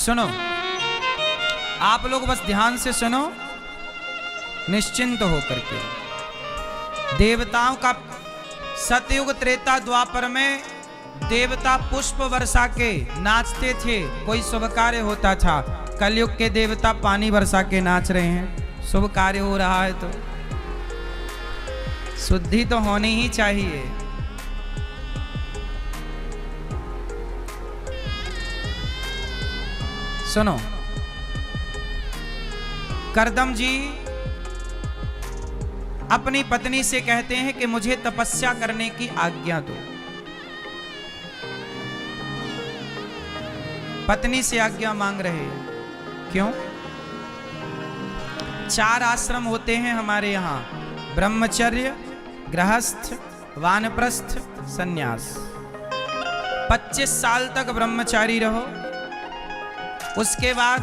सुनो, आप लोग बस ध्यान से सुनो, निश्चिंत होकर के। देवताओं का सतयुग त्रेता द्वापर में देवता पुष्प वर्षा के नाचते थे, कोई शुभ कार्य होता था। कलयुग के देवता पानी वर्षा के नाच रहे हैं, शुभ कार्य हो रहा है तो शुद्धि तो होनी ही चाहिए। सुनो, करदम जी अपनी पत्नी से कहते हैं कि मुझे तपस्या करने की आज्ञा दो। पत्नी से आज्ञा मांग रहे हैं, क्यों? 4 आश्रम होते हैं हमारे यहाँ, ब्रह्मचर्य, गृहस्थ, वानप्रस्थ, सन्यास। 25 साल तक ब्रह्मचारी रहो, उसके बाद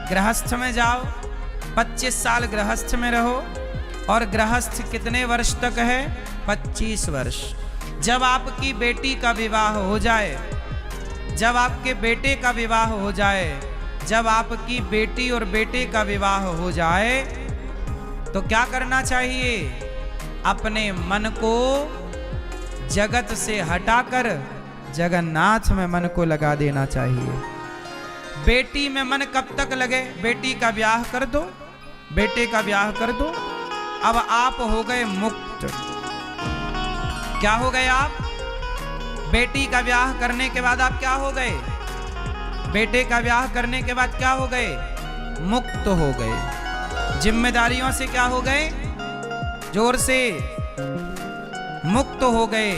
गृहस्थ में जाओ, 25 साल गृहस्थ में रहो। और गृहस्थ कितने वर्ष तक है? 25 वर्ष। जब आपकी बेटी का विवाह हो जाए, जब आपके बेटे का विवाह हो जाए, जब आपकी बेटी और बेटे का विवाह हो जाए, तो क्या करना चाहिए? अपने मन को जगत से हटाकर जगन्नाथ में मन को लगा देना चाहिए। बेटी में मन कब तक लगे? बेटी का ब्याह कर दो, बेटे का ब्याह कर दो, अब आप हो गए मुक्त। क्या हो गए आप? बेटी का ब्याह करने के बाद आप क्या हो गए? बेटे का ब्याह करने के बाद क्या हो गए? मुक्त हो गए। जिम्मेदारियों से क्या हो गए? जोर से, मुक्त हो गए।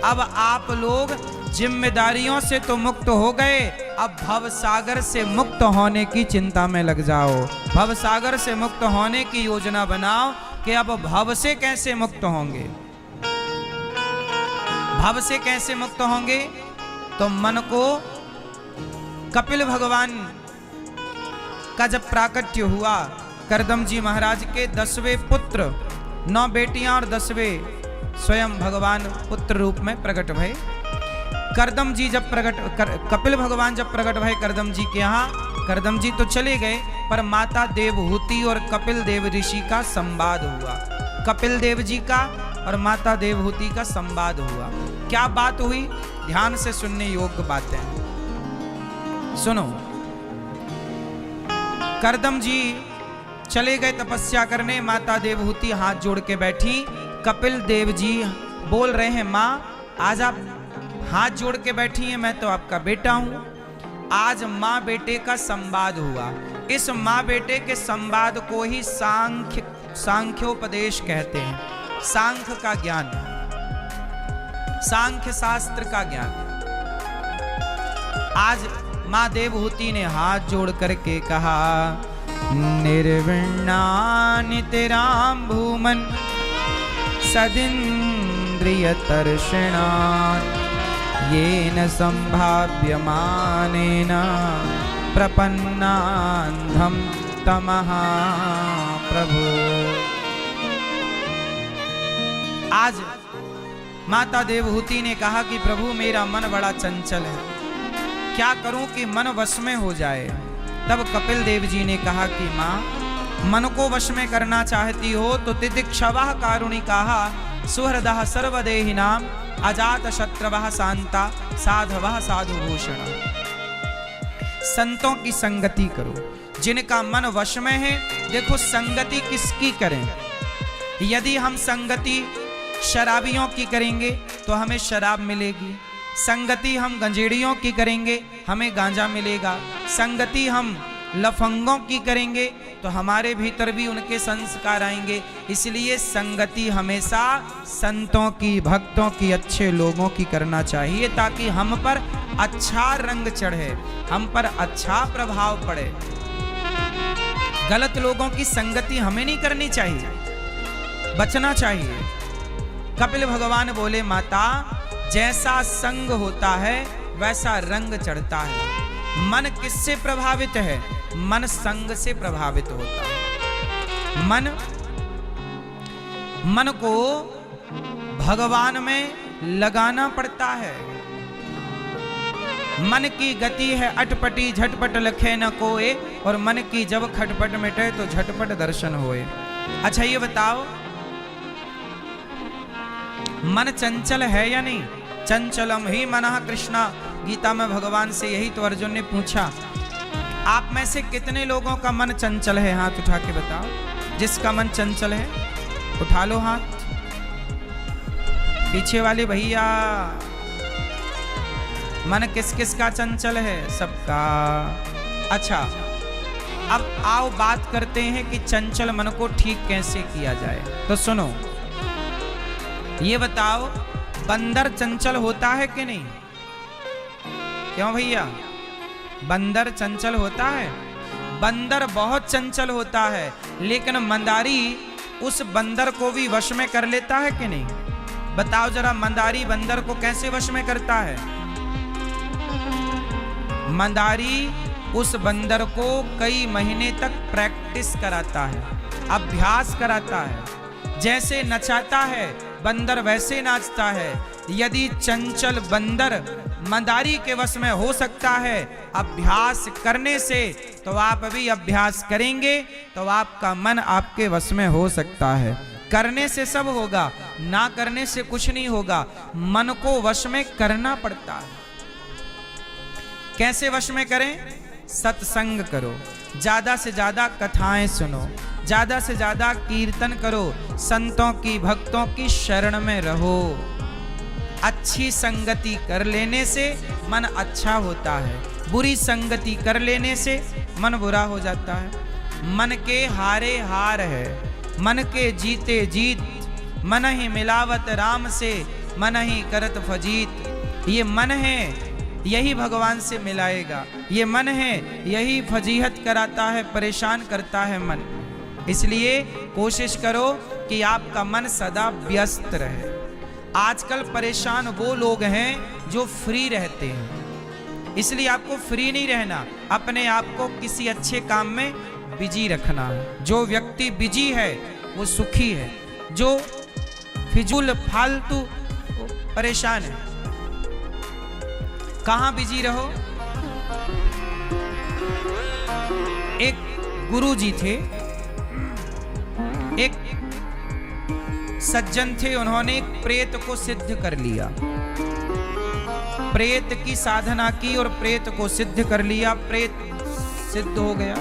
अब आप लोग जिम्मेदारियों से तो मुक्त हो गए, अब भवसागर से मुक्त होने की चिंता में लग जाओ। भवसागर से मुक्त होने की योजना बनाओ कि अब भव से कैसे मुक्त होंगे। भव से कैसे मुक्त होंगे? तो मन को कपिल भगवान का जब प्राकट्य हुआ, करदम जी महाराज के 10वें पुत्र, 9 बेटियां और 10वें स्वयं भगवान पुत्र रूप में प्रकट भय। करदम जी जब कपिल भगवान जब प्रकट भय करदम जी के यहाँ, करदम जी तो चले गए, पर माता देवहूति और कपिल देव ऋषि का संवाद हुआ। कपिल देव जी का और माता देवहूति का संवाद हुआ। क्या बात हुई? ध्यान से सुनने योग्य बातें। सुनो, करदम जी चले गए तपस्या करने, माता देवहूति हाथ जोड़ के बैठी। कपिल देव जी बोल रहे हैं, माँ आज आप हाथ जोड़ के बैठी हैं, मैं तो आपका बेटा हूं। आज माँ बेटे का संवाद हुआ। इस माँ बेटे के संवाद को ही सांख्योपदेश कहते हैं। सांख्य का ज्ञान, सांख्य शास्त्र का ज्ञान। आज माँ देवहूति ने हाथ जोड़ करके कहा, निर्विण्णा नितरां भूमन् सदिन्द्रिय तर्षणा येन संभाव्यमानेन प्रपन्नान्धं तमः प्रभु। आज माता देवहूति ने कहा कि प्रभु मेरा मन बड़ा चंचल है, क्या करूं कि मन वश में हो जाए। तब कपिल देव जी ने कहा कि माँ, मन को वश में करना चाहती हो तो तितिक्षवः कारुणिकाः सुहृदः सर्वदेहिनां अजात शत्रवः शांता साधवः साधुभूषण। संतों की संगति करो, जिनका मन वश में है। देखो संगति किसकी करें? यदि हम संगति शराबियों की करेंगे तो हमें शराब मिलेगी। संगति हम गंजेड़ियों की करेंगे हमें गांजा मिलेगा। संगति हम लफंगों की करेंगे तो हमारे भीतर भी उनके संस्कार आएंगे। इसलिए संगति हमेशा संतों की, भक्तों की, अच्छे लोगों की करना चाहिए, ताकि हम पर अच्छा रंग चढ़े, हम पर अच्छा प्रभाव पड़े। गलत लोगों की संगति हमें नहीं करनी चाहिए, बचना चाहिए। कपिल भगवान बोले, माता जैसा संग होता है वैसा रंग चढ़ता है। मन किससे प्रभावित है? मन संग से प्रभावित होता है। मन को भगवान में लगाना पड़ता है। मन की गति है अटपटी, झटपट लखे न कोए, और मन की जब खटपट मिटे तो झटपट दर्शन होए। अच्छा ये बताओ, मन चंचल है या नहीं? चंचलम ही मनः कृष्णा, गीता में भगवान से यही तो अर्जुन ने पूछा। आप में से कितने लोगों का मन चंचल है? हाथ उठा के बताओ। जिसका मन चंचल है उठा लो हाथ। पीछे वाले भैया, मन किस किस का चंचल है? सबका। अच्छा अब आओ बात करते हैं कि चंचल मन को ठीक कैसे किया जाए। तो सुनो, ये बताओ, बंदर चंचल होता है कि नहीं? क्यों भैया, बंदर चंचल होता है? बंदर बहुत चंचल होता है, लेकिन मंदारी उस बंदर को भी वश में कर लेता है कि नहीं? बताओ जरा, मंदारी बंदर को कैसे वश में करता है? मंदारी उस बंदर को कई महीने तक प्रैक्टिस कराता है, अभ्यास कराता है। जैसे नचाता है बंदर वैसे नाचता है। यदि चंचल बंदर मंदारी के वश में हो सकता है अभ्यास करने से, तो आप भी अभ्यास करेंगे तो आपका मन आपके वश में हो सकता है। करने से सब होगा, ना करने से कुछ नहीं होगा। मन को वश में करना पड़ता है। कैसे वश में करें? सत्संग करो, ज्यादा से ज्यादा कथाएं सुनो, ज्यादा से ज्यादा कीर्तन करो, संतों की भक्तों की शरण में रहो। अच्छी संगति कर लेने से मन अच्छा होता है, बुरी संगति कर लेने से मन बुरा हो जाता है। मन के हारे हार है, मन के जीते जीत, मन ही मिलावत राम से, मन ही करत फजीत। ये मन है यही भगवान से मिलाएगा, ये मन है यही फजीहत कराता है, परेशान करता है मन। इसलिए कोशिश करो कि आपका मन सदा व्यस्त रहे। आजकल परेशान वो लोग हैं जो फ्री रहते हैं, इसलिए आपको फ्री नहीं रहना, अपने आप को किसी अच्छे काम में बिजी रखना है। जो व्यक्ति बिजी है वो सुखी है, जो फिजूल फालतू परेशान है। कहाँ बिजी रहो? एक गुरुजी थे, एक सज्जन थे, उन्होंने एक प्रेत को सिद्ध कर लिया। प्रेत की साधना की और प्रेत को सिद्ध कर लिया, प्रेत सिद्ध हो गया।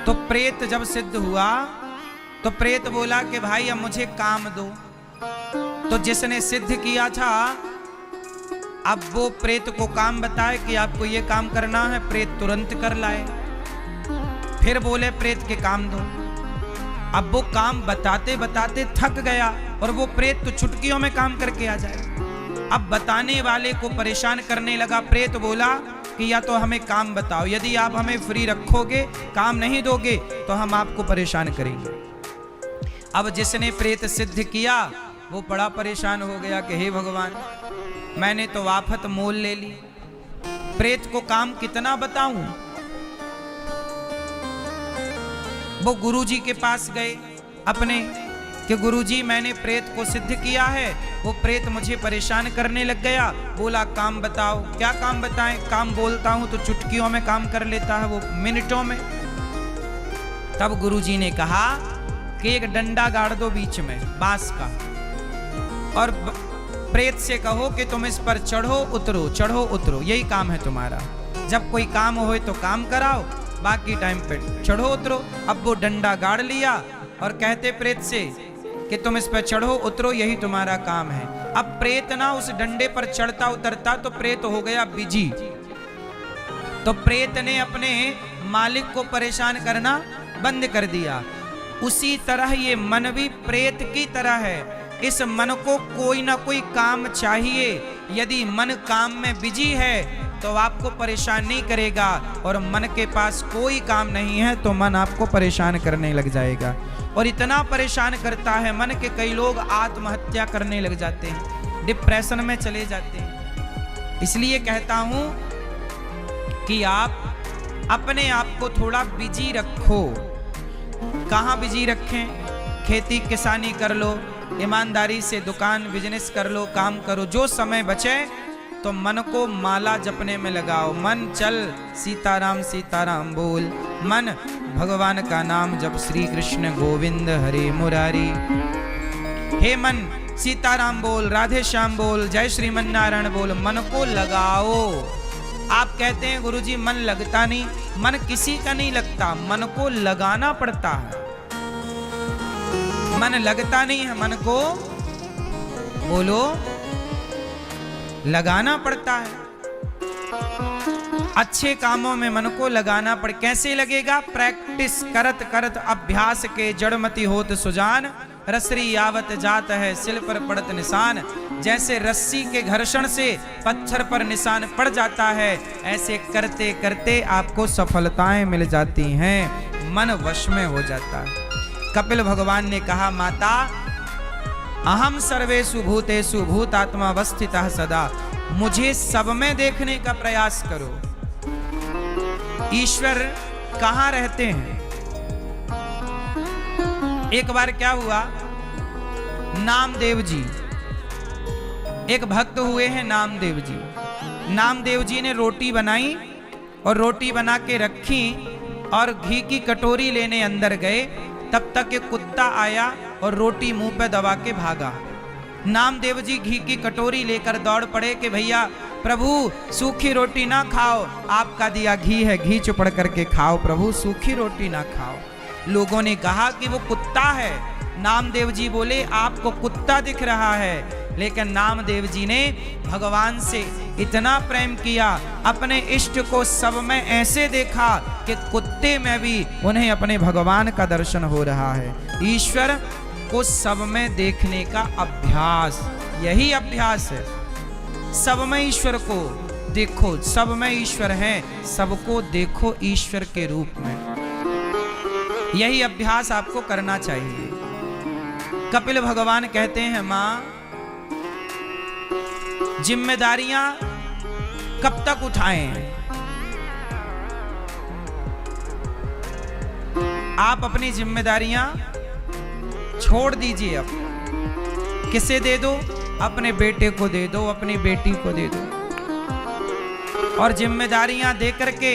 तो प्रेत जब सिद्ध हुआ तो प्रेत बोला कि भाई अब मुझे काम दो। तो जिसने सिद्ध किया था अब वो प्रेत को काम बताए कि आपको ये काम करना है, प्रेत तुरंत कर लाए। फिर बोले प्रेत के काम दो। अब वो काम बताते बताते थक गया और वो प्रेत तो चुटकियों में काम करके आ जाए। अब बताने वाले को परेशान करने लगा। प्रेत बोला कि या तो हमें काम बताओ, यदि आप हमें फ्री रखोगे, काम नहीं दोगे तो हम आपको परेशान करेंगे। अब जिसने प्रेत सिद्ध किया वो बड़ा परेशान हो गया कि हे भगवान, मैंने तो आफत मोल ले ली, प्रेत को काम कितना बताऊं। वो गुरुजी के पास गए अपने कि गुरुजी मैंने प्रेत को सिद्ध किया है, वो प्रेत मुझे परेशान करने लग गया। बोला काम बताओ। क्या काम बताएं? काम बोलता हूं तो चुटकियों में काम कर लेता है वो, मिनटों में। तब गुरुजी ने कहा कि एक डंडा गाड़ दो बीच में बांस का और प्रेत से कहो कि तुम इस पर चढ़ो उतरो, चढ़ो उतरो, यही काम है तुम्हारा। जब कोई काम हो तो काम कराओ, बाकी टाइम पे चढ़ो उतरो। अब वो डंडा गाड़ लिया और कहते प्रेत से कि तुम इस पर चढ़ो उतरो, यही तुम्हारा काम है। अब प्रेत ना उस डंडे पर चढ़ता उतरता तो प्रेत हो गया बिजी। तो प्रेत ने अपने मालिक को परेशान करना बंद कर दिया। उसी तरह ये मन भी प्रेत की तरह है। इस मन को कोई ना कोई काम चाहिए। यदि मन काम में बिजी है तो आपको परेशान नहीं करेगा, और मन के पास कोई काम नहीं है तो मन आपको परेशान करने लग जाएगा। और इतना परेशान करता है मन के कई लोग आत्महत्या करने लग जाते हैं, डिप्रेशन में चले जाते हैं। इसलिए कहता हूं कि आप अपने आप को थोड़ा बिजी रखो। कहाँ बिजी रखें? खेती किसानी कर लो, ईमानदारी से दुकान बिजनेस कर लो, काम करो। जो समय बचे तो मन को माला जपने में लगाओ। मन चल सीताराम सीताराम बोल, मन भगवान का नाम जप, श्री कृष्ण गोविंद हरे मुरारी। हे मन सीताराम बोल, राधे श्याम बोल, जय श्रीमन नारायण बोल, मन को लगाओ। आप कहते हैं गुरुजी मन लगता नहीं, मन किसी का नहीं लगता, मन को लगाना पड़ता है। मन लगता नहीं है, मन को बोलो लगाना पड़ता है। अच्छे कामों में मन को लगाना पड़े। कैसे लगेगा? प्रैक्टिस करत करत अभ्यास के जड़मति होत सुजान, रसरी यावत जात है सिल पर पड़त निशान। जैसे रस्सी के घर्षण से पत्थर पर निशान पड़ जाता है, ऐसे करते करते आपको सफलताएं मिल जाती हैं, मन वश में हो जाता है। कपिल भगवान ने कहा, माता अहम सर्वेषु भूतेषु भूतात्मा अवस्थितः सदा, मुझे सब में देखने का प्रयास करो। ईश्वर कहाँ रहते हैं? एक बार क्या हुआ, नामदेव जी, एक भक्त हुए हैं नामदेव जी। नामदेव जी ने रोटी बनाई और रोटी बना के रखी और घी की कटोरी लेने अंदर गए, तब तक एक कुत्ता आया और रोटी मुंह पे दबा के भागा। नामदेव जी घी की कटोरी लेकर दौड़ पड़े कि भैया प्रभु सूखी रोटी ना खाओ, आपका दिया घी है, घी चुपड़ करके खाओ प्रभु, सूखी रोटी ना खाओ। लोगों ने कहा कि वो कुत्ता है। नामदेव जी बोले आपको कुत्ता दिख रहा है, लेकिन नामदेव जी ने भगवान से इतना प्रेम किया, अपने इष्ट को सब में ऐसे देखा कि कुत्ते में भी उन्हें अपने भगवान का दर्शन हो रहा है। ईश्वर को सब में देखने का अभ्यास, यही अभ्यास है। सब में ईश्वर को देखो, सब में ईश्वर है, सबको देखो ईश्वर के रूप में। यही अभ्यास आपको करना चाहिए। कपिल भगवान कहते हैं, मां जिम्मेदारियां कब तक उठाएं? आप अपनी जिम्मेदारियां छोड़ दीजिए। अब किसे दे दो? अपने बेटे को दे दो, अपनी बेटी को दे दो, और जिम्मेदारियां दे करके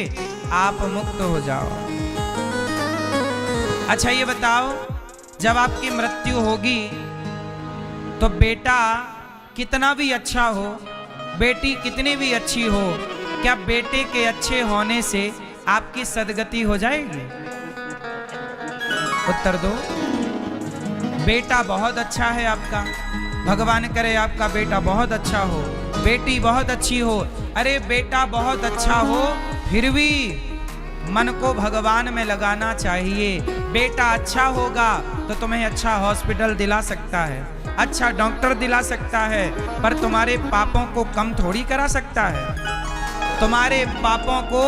आप मुक्त हो जाओ। अच्छा ये बताओ, जब आपकी मृत्यु होगी तो बेटा कितना भी अच्छा हो, बेटी कितनी भी अच्छी हो, क्या बेटे के अच्छे होने से आपकी सदगति हो जाएगी? उत्तर दो। बेटा बहुत अच्छा है आपका, भगवान करे आपका बेटा बहुत अच्छा हो, बेटी बहुत अच्छी हो। अरे बेटा बहुत अच्छा हो, फिर भी मन को भगवान में लगाना चाहिए। बेटा अच्छा होगा तो तुम्हें अच्छा हॉस्पिटल दिला सकता है, अच्छा डॉक्टर दिला सकता है, पर तुम्हारे पापों को कम थोड़ी करा सकता है। तुम्हारे पापों को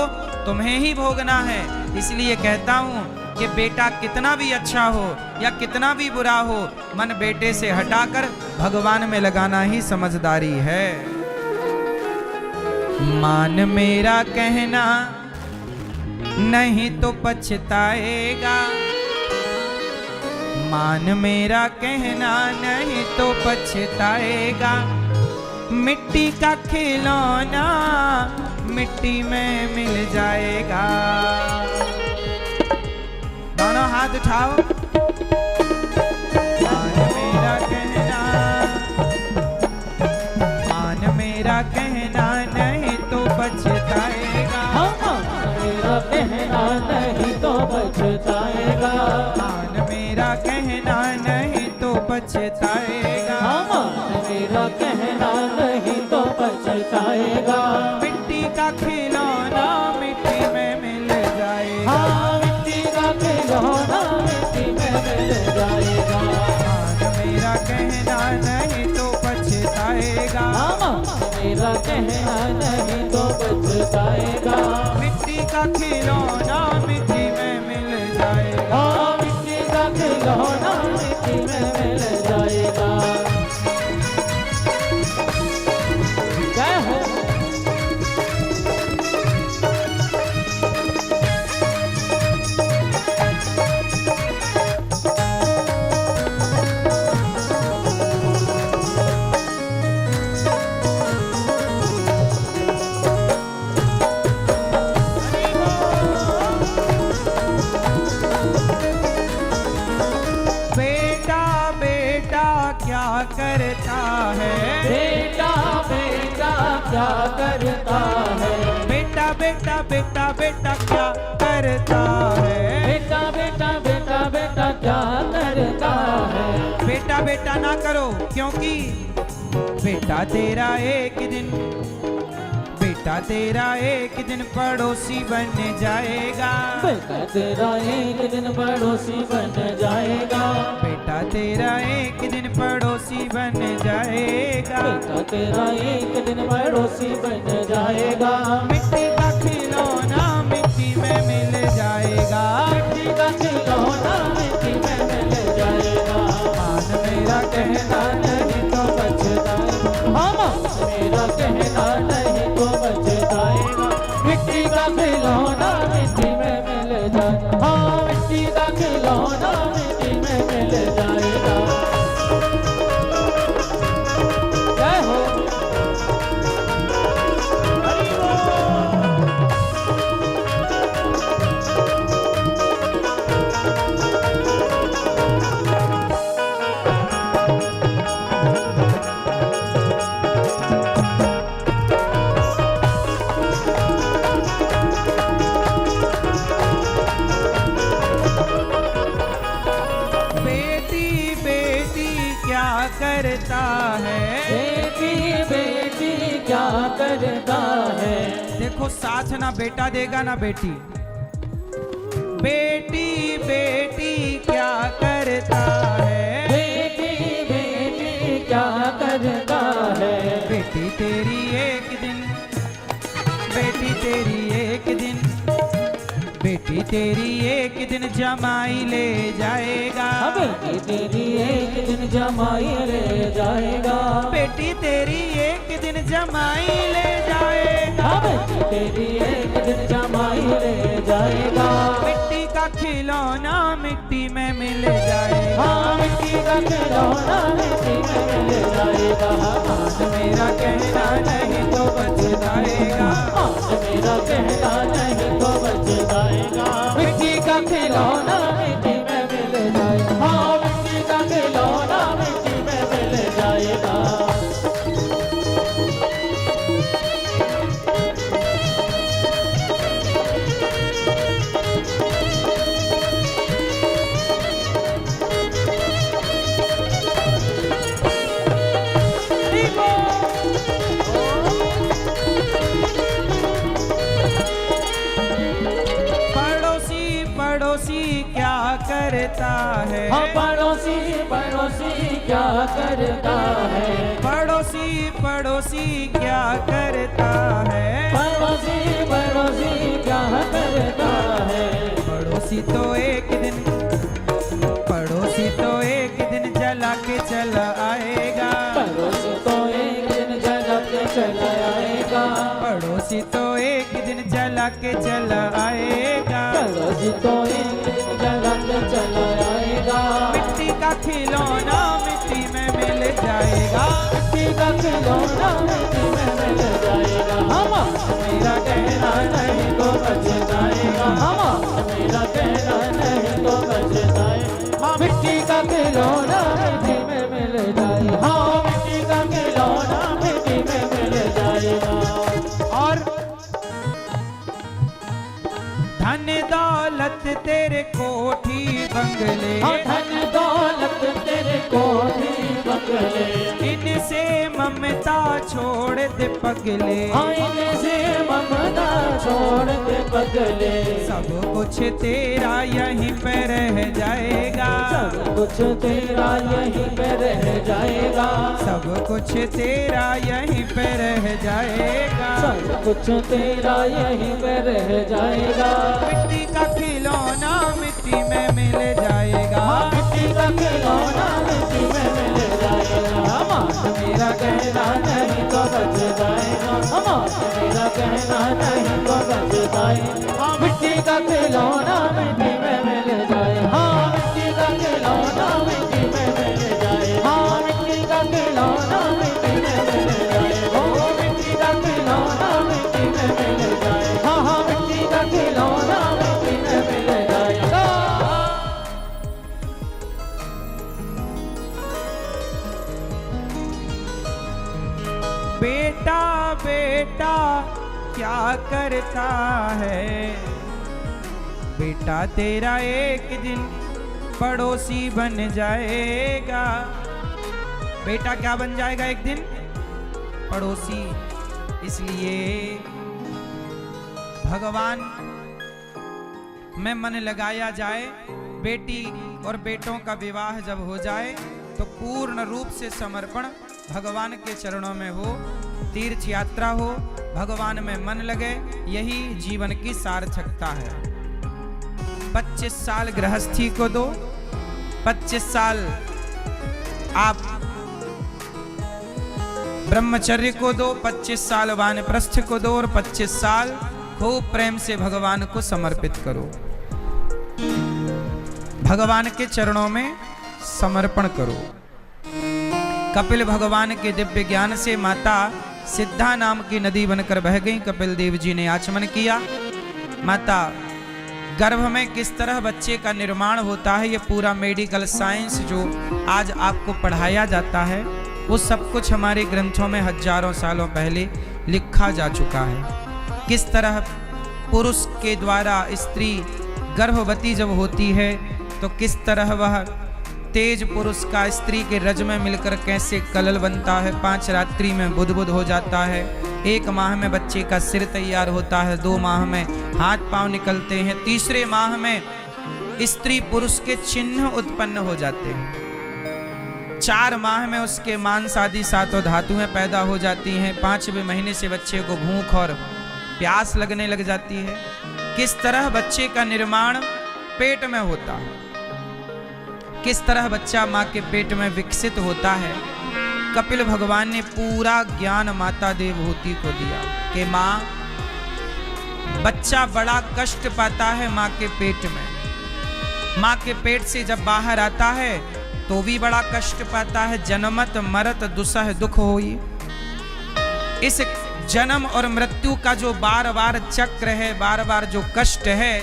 तुम्हें ही भोगना है। इसलिए कहता हूं कि बेटा कितना भी अच्छा हो या कितना भी बुरा हो, मन बेटे से हटाकर भगवान में लगाना ही समझदारी है। मान मेरा कहना नहीं तो पछताएगा, मान मेरा कहना नहीं तो पछताएगा। मिट्टी का खिलौना मिट्टी में मिल जाएगा। दोनों हाथ उठाओ। मान मेरा कहना, मान मेरा कहना नहीं तो पछताएगा। मेरा कहना नहीं तो पछताएगा। मान मेरा कहना नहीं तो पछताएगा। मेरा कहना नहीं तो पछताएगा। मिट्टी का खिलौना मिट्टी में मिल जाएगा। मिट्टी का खिलौना मिट्टी में मिल जाएगा। मान मेरा कहना नहीं तो पछताएगा। मेरा कहना नहीं तो पछताएगा। मिट्टी का खिलौना मिट्टी में मिल जाएगा। मिट्टी का खिलौना मिट्टी में मिल जाएगा। जय हो। क्या करता है, बेटा बेटा बेटा बेटा क्या करता है, बेटा बेटा बेटा बेटा क्या करता है, बेटा बेटा ना करो क्योंकि बेटा तेरा एक दिन, बेटा तेरा एक दिन पड़ोसी बन जाएगा, बेटा तेरा एक दिन पड़ोसी बन जाएगा, बेटा तेरा एक दिन पड़ोसी बन जाएगा, बेटा तेरा एक दिन पड़ोसी बन जाएगा, मिट्टी का खिलौना मिट्टी में मिल जाएगा, मिट्टी का खिलौना मिट्टी में मिल जाएगा, मान मेरा कहना नहीं तो बच जाएगा, मान मेरा कहना नहीं तो बच जाएगा, मिट्टी का खिलौना मिट्टी में मिल जाएगा, हाँ मिट्टी का खिलौना मिट्टी में मिल जाएगा। जय हो हरि बोल। बेटी बेटी क्या करता है, बेटी बेटी क्या करता है, देखो साथ ना बेटा देगा ना बेटी, बेटी बेटी क्या करता है, बेटी बेटी क्या करता है, बेटी तेरी एक दिन, बेटी तेरी एक दिन, बेटी तेरी एक दिन जमाई ले जाएगा, बेटी तेरी एक दिन जमाई ले जाएगा, बेटी तेरी एक दिन जमाई ले जाएगा, बेटी तेरी एक दिन जमाई ले जाएगा, मिट्टी का खिलौना मिट्टी में मिल जाएगा, हाँ मिट्टी का खिलौना मिट्टी में मिल जाएगा, आज मेरा कहना नहीं तो बच जाएगा, आज मेरा कहना नहीं तो बच जाएगा, मिट्टी का खिलौना मिट्टी में मिल जाएगा, हाँ मिट्टी का खिलौना मिट्टी में मिल जाएगा। पड़ोसी पड़ोसी क्या करता है, हाँ पड़ोसी पड़ोसी क्या करता है, पड़ोसी पड़ोसी क्या करता है, पड़ोसी पड़ोसी क्या करता है, पड़ोसी तो एक दिन, पड़ोसी तो एक दिन जला के चला आएगा, पड़ोसी तो एक दिन जला के चला आएगा, पड़ोसी तो एक दिन जला के चला आएगा, पड़ोसी तो एक दिन जला के चला आएगा, मिट्टी का खिलौना मिट्टी में मिल जाएगा, मिट्टी का खिलौना मिट्टी में मिल जाएगा, हम मेरा कहना नहीं तो बच जाएगा, हम मेरा कहना नहीं तो बच जाएगा, मिट्टी का खिलौना मिट्टी में मिल जाएगा, हाँ मिट्टी का खिलौना मिट्टी में मिल जाएगा। और धन दौलत तेरे कोठी बंगले, धन दौलत तेरे कोठी बंगले, इनसे ममता छोड़ दे पगले, इनसे ममता छोड़ दे पगले, सब कुछ तेरा यहीं पे रह जाएगा, सब कुछ तेरा यहीं पे रह जाएगा, सब कुछ तेरा यहीं पे रह जाएगा, सब कुछ तेरा यहीं पे रह जाएगा, मिट्टी का खिलौना मिट्टी में मिल जाएगा, मिट्टी का खिलौना मिट्टी में मिल जाएगा, हमारा मेरा कहना नहीं तो बच जाएगा, हमारा मेरा कहना नहीं तो बच जाएगा, मिट्टी का खिलौना मिट्टी में मिल जाएगा, हाँ मिट्टी का खिलौना मिट्टी में मिल जाएगा, हाँ मिट्टी का खिलौना मिट्टी में मिल जाएगा, ओ मिट्टी का खिलौना मिट्टी में मिल जाएगा, हाँ हाँ मिट्टी का खिलौना मिट्टी में मिल जाएगा। बेटा बेटा क्या करता है, बेटा तेरा एक दिन पड़ोसी बन जाएगा। बेटा क्या बन जाएगा एक दिन? पड़ोसी। इसलिए भगवान में मन लगाया जाए। बेटी और बेटों का विवाह जब हो जाए तो पूर्ण रूप से समर्पण भगवान के चरणों में हो, तीर्थ यात्रा हो, भगवान में मन लगे, यही जीवन की सार्थकता है। 25 साल गृहस्थी को दो, 25 साल आप ब्रह्मचर्य को दो, 25 साल वानप्रस्थ को दो और 25 साल खूब प्रेम से भगवान को समर्पित करो, भगवान के चरणों में समर्पण करो। कपिल भगवान के दिव्य ज्ञान से माता सिद्धा नाम की नदी बनकर बह गई। कपिल देव जी ने आचमन किया। माता गर्भ में किस तरह बच्चे का निर्माण होता है, ये पूरा मेडिकल साइंस जो आज आपको पढ़ाया जाता है, वो सब कुछ हमारे ग्रंथों में हजारों सालों पहले लिखा जा चुका है। किस तरह पुरुष के द्वारा स्त्री गर्भवती जब होती है तो किस तरह वह तेज पुरुष का स्त्री के रज में मिलकर कैसे कलल बनता है, 5 रात्रि में बुदबुद हो जाता है, 1 माह में बच्चे का सिर तैयार होता है, 2 माह में हाथ पांव निकलते हैं, 3रे माह में स्त्री पुरुष के चिन्ह उत्पन्न हो जाते हैं, 4 माह में उसके मांस आदि 7 धातुएं पैदा हो जाती हैं, 5वें महीने से बच्चे को भूख और प्यास लगने लग जाती है। किस तरह बच्चे का निर्माण पेट में होता है, किस तरह बच्चा माँ के पेट में विकसित होता है, कपिल भगवान ने पूरा ज्ञान माता देवहूति को दिया कि माँ, बच्चा बड़ा कष्ट पाता है माँ के पेट में, माँ के पेट से जब बाहर आता है तो भी बड़ा कष्ट पाता है। जन्मत मरत दुसह दुख होई। इस जन्म और मृत्यु का जो बार बार चक्र है, बार बार जो कष्ट है,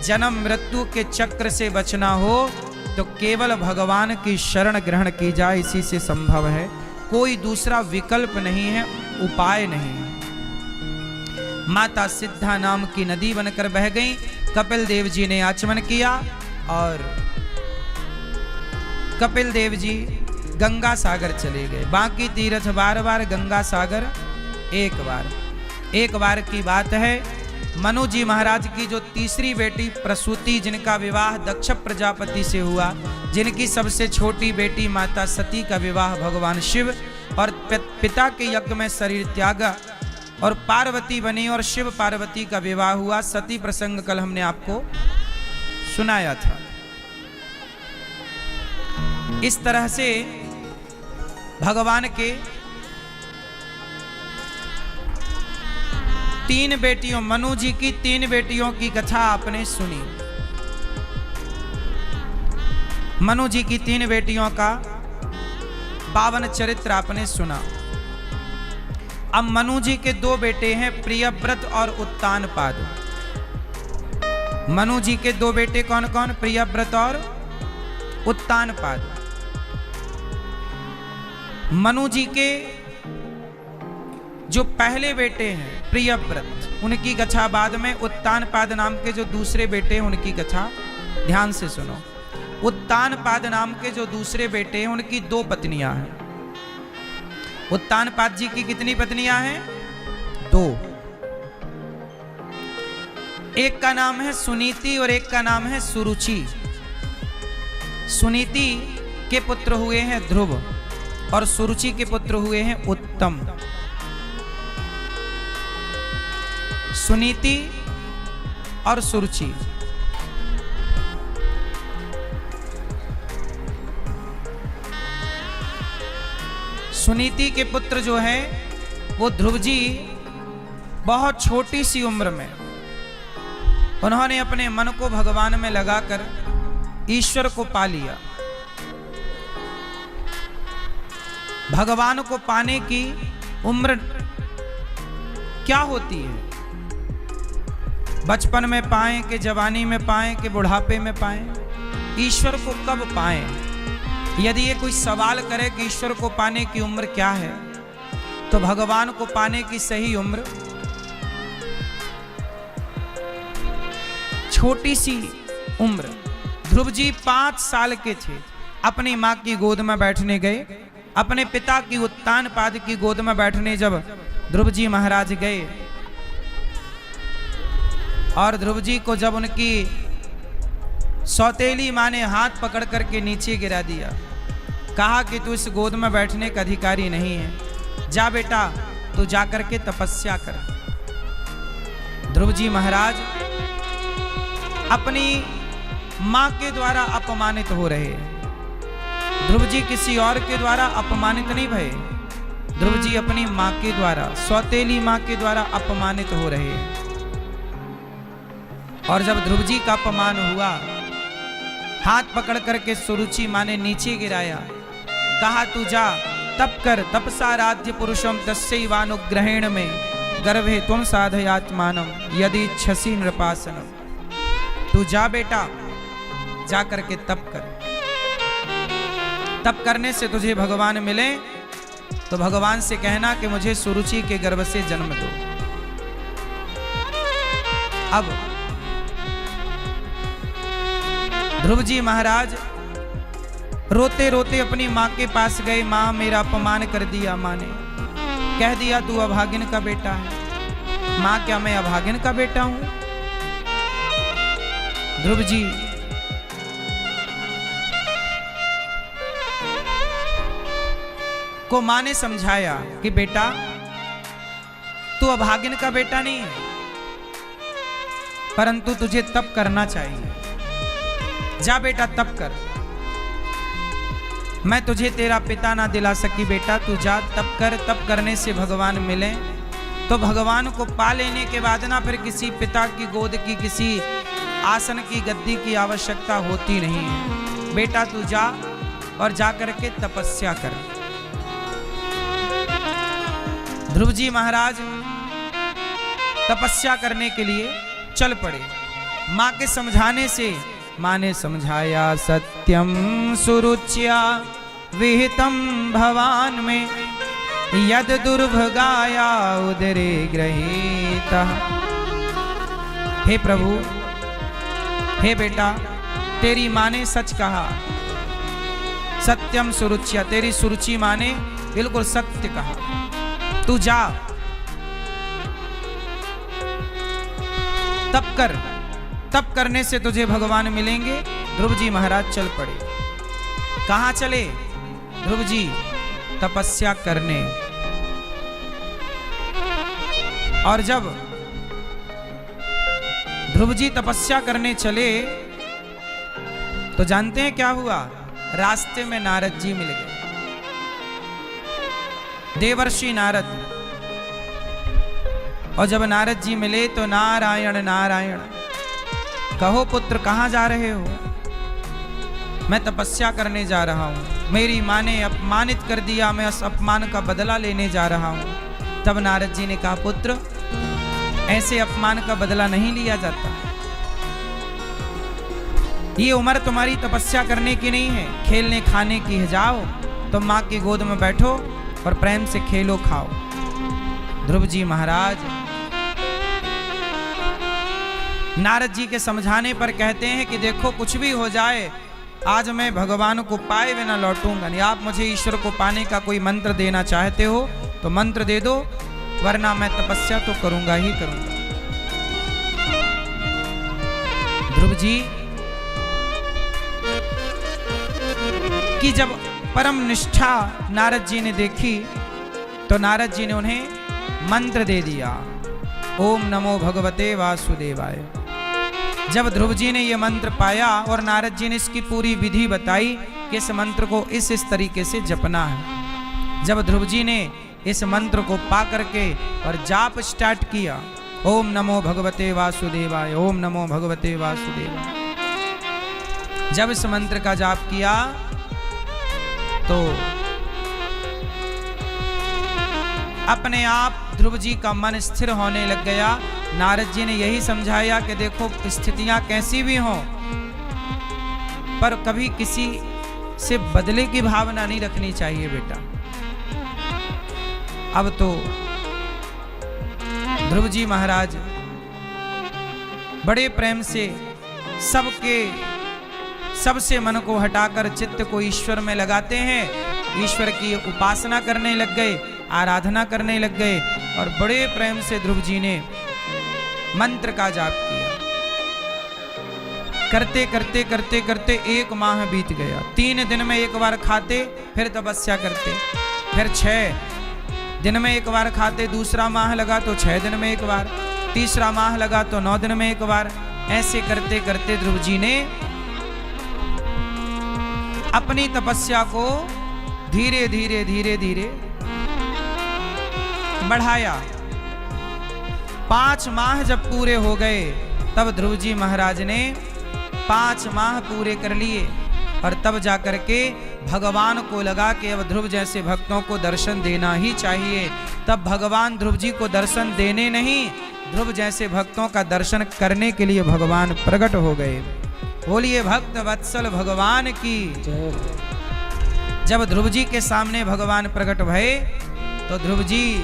जन्म मृत्यु के चक्र से बचना हो तो केवल भगवान की शरण ग्रहण की जाए, इसी से संभव है। कोई दूसरा विकल्प नहीं है, उपाय नहीं है। माता सिद्धा नाम की नदी बनकर बह गई। कपिल देव जी ने आचमन किया और कपिल देव जी गंगा सागर चले गए। बाकी तीर्थ बार बार, गंगा सागर एक बार की बात है। मनु जी महाराज की जो 3री बेटी प्रसूति, जिनका विवाह दक्ष प्रजापति से हुआ, जिनकी सबसे छोटी बेटी माता सती का विवाह भगवान शिव और पिता के यज्ञ में शरीर त्यागा और पार्वती बनी और शिव पार्वती का विवाह हुआ। सती प्रसंग कल हमने आपको सुनाया था। इस तरह से भगवान के 3 बेटियों, मनु जी की 3 बेटियों की कथा आपने सुनी। मनु जी की 3 बेटियों का पावन चरित्र आपने सुना। अब मनु जी के 2 बेटे हैं, प्रियव्रत और उत्तानपाद। मनु जी के 2 बेटे कौन कौन? प्रियव्रत और उत्तानपाद। मनु जी के जो पहले बेटे हैं प्रियव्रत, उनकी कथा बाद में। उत्तानपाद नाम के जो दूसरे बेटे हैं उनकी कथा ध्यान से सुनो। उत्तानपाद नाम के जो दूसरे बेटे हैं उनकी 2 पत्नियां हैं। उत्तानपाद जी की कितनी पत्नियां हैं? 2। एक का नाम है सुनीति और एक का नाम है सुरुचि। सुनीति के पुत्र हुए हैं ध्रुव और सुरुचि के पुत्र हुए हैं उत्तम। सुनीति और सुरुचि सुनीति के पुत्र जो हैं वो ध्रुव जी बहुत छोटी सी उम्र में उन्होंने अपने मन को भगवान में लगाकर ईश्वर को पा लिया। भगवान को पाने की उम्र क्या होती है? बचपन में पाएं कि जवानी में पाएं कि बुढ़ापे में पाएं? ईश्वर को कब पाएं? यदि ये कोई सवाल करे कि ईश्वर को पाने की उम्र क्या है, तो भगवान को पाने की सही उम्र छोटी सी उम्र। ध्रुव जी 5 साल के थे, अपनी माँ की गोद में बैठने गए। अपने पिता की उत्तान पाद की गोद में बैठने जब ध्रुव जी महाराज गए और ध्रुव जी को जब उनकी सौतेली माँ ने हाथ पकड़ करके नीचे गिरा दिया, कहा कि तू इस गोद में बैठने का अधिकारी नहीं है, जा बेटा तू जा करके तपस्या कर। ध्रुव जी महाराज अपनी मां के द्वारा अपमानित हो रहे। ध्रुव जी किसी और के द्वारा अपमानित नहीं भये, ध्रुव जी अपनी मां के द्वारा, सौतेली मां के द्वारा अपमानित हो रहे। और जब ध्रुव जी का अपमान हुआ, हाथ पकड़ करके सुरुचि मां ने नीचे गिराया, कहा तू जा तप कर, तपसाराध्य पुरुषम तस्यैवानुग्रहेण में गर्भे त्वं साधयात्मानम यदि इच्छसि नृपासनम। तू जा बेटा, जा करके तप कर, तप करने से तुझे भगवान मिले तो भगवान से कहना कि मुझे सुरुचि के गर्भ से जन्म दो। अब ध्रुव जी महाराज रोते रोते अपनी मां के पास गए। मां मेरा अपमान कर दिया, मां ने कह दिया तू अभागिन का बेटा है। मां क्या मैं अभागिन का बेटा हूं? ध्रुव जी को मां ने समझाया कि बेटा तू अभागिन का बेटा नहीं है, परंतु तुझे तप करना चाहिए। जा बेटा तप कर, मैं तुझे तेरा पिता ना दिला सकी बेटा, तू जा तप कर। तप करने से भगवान मिले तो भगवान को पा लेने के बाद ना फिर किसी पिता की गोद की, किसी आसन की, गद्दी की आवश्यकता होती नहीं है। बेटा तू जा और जा करके तपस्या कर। ध्रुव जी महाराज तपस्या करने के लिए चल पड़े। मां के समझाने से मां ने समझाया, सत्यम सुरुच्या विहितम भवान में यद दुर्भगाया उदरे गृहीता। हे प्रभु, हे बेटा, तेरी मां ने सच कहा। सत्यम सुरुच्या, तेरी सुरुचि मां ने बिल्कुल सत्य कहा। तू जा तप कर, तप करने से तुझे भगवान मिलेंगे। ध्रुव जी महाराज चल पड़े। कहां चले? ध्रुव जी तपस्या करने। और जब ध्रुव जी तपस्या करने चले तो जानते हैं क्या हुआ? रास्ते में नारद जी मिल गए, देवर्षि नारद। और जब नारद जी मिले तो नारायण नारायण, कहो पुत्र कहां जा रहे हो? मैं तपस्या करने जा रहा हूं, मेरी मां ने अपमानित कर दिया, मैं उस अपमान का बदला लेने जा रहा हूं। तब नारद जी ने कहा, पुत्र ऐसे अपमान का बदला नहीं लिया जाता, ये उम्र तुम्हारी तपस्या करने की नहीं है, खेलने खाने की है। जाओ तुम मां की गोद में बैठो और प्रेम से खेलो खाओ। ध्रुव जी महाराज नारद जी के समझाने पर कहते हैं कि देखो कुछ भी हो जाए, आज मैं भगवान को पाए बिना लौटूंगा नहीं। आप मुझे ईश्वर को पाने का कोई मंत्र देना चाहते हो तो मंत्र दे दो, वरना मैं तपस्या तो करूंगा ही करूंगा। ध्रुव जी की जब परम निष्ठा नारद जी ने देखी तो नारद जी ने उन्हें मंत्र दे दिया, ओम नमो भगवते वासुदेवाय। जब ध्रुव जी ने यह मंत्र पाया और नारद जी ने इसकी पूरी विधि बताई कि इस मंत्र को इस तरीके से जपना है। जब ध्रुव जी ने इस मंत्र को पा करके और जाप स्टार्ट किया, ओम नमो भगवते वासुदेवाय, ओम नमो भगवते वासुदेवाय। जब इस मंत्र का जाप किया तो अपने आप ध्रुव जी का मन स्थिर होने लग गया। नारद जी ने यही समझाया कि देखो स्थितियां कैसी भी हों, पर कभी किसी से बदले की भावना नहीं रखनी चाहिए बेटा। अब तो ध्रुव जी महाराज बड़े प्रेम से सबसे मन को हटाकर चित्त को ईश्वर में लगाते हैं, ईश्वर की उपासना करने लग गए, आराधना करने लग गए और बड़े प्रेम से ध्रुव जी ने मंत्र का जाप किया। करते करते करते करते 1 माह बीत गया। 3 दिन में 1 बार खाते, फिर तपस्या करते, फिर 6 दिन में 1 बार खाते, दूसरा माह लगा तो 6 दिन में 1 बार, तीसरा माह लगा तो 9 दिन में 1 बार। ऐसे करते करते ध्रुव जी ने अपनी तपस्या को धीरे धीरे धीरे धीरे बढ़ाया। 5 माह जब पूरे हो गए तब ध्रुव जी महाराज ने 5 माह पूरे कर लिए और तब जाकर के भगवान को लगा कि अब ध्रुव जैसे भक्तों को दर्शन देना ही चाहिए। तब भगवान ध्रुव जी को दर्शन देने नहीं, ध्रुव जैसे भक्तों का दर्शन करने के लिए भगवान प्रकट हो गए। बोलिए भक्त वत्सल भगवान की। जब ध्रुव जी के सामने भगवान प्रकट भये तो ध्रुव जी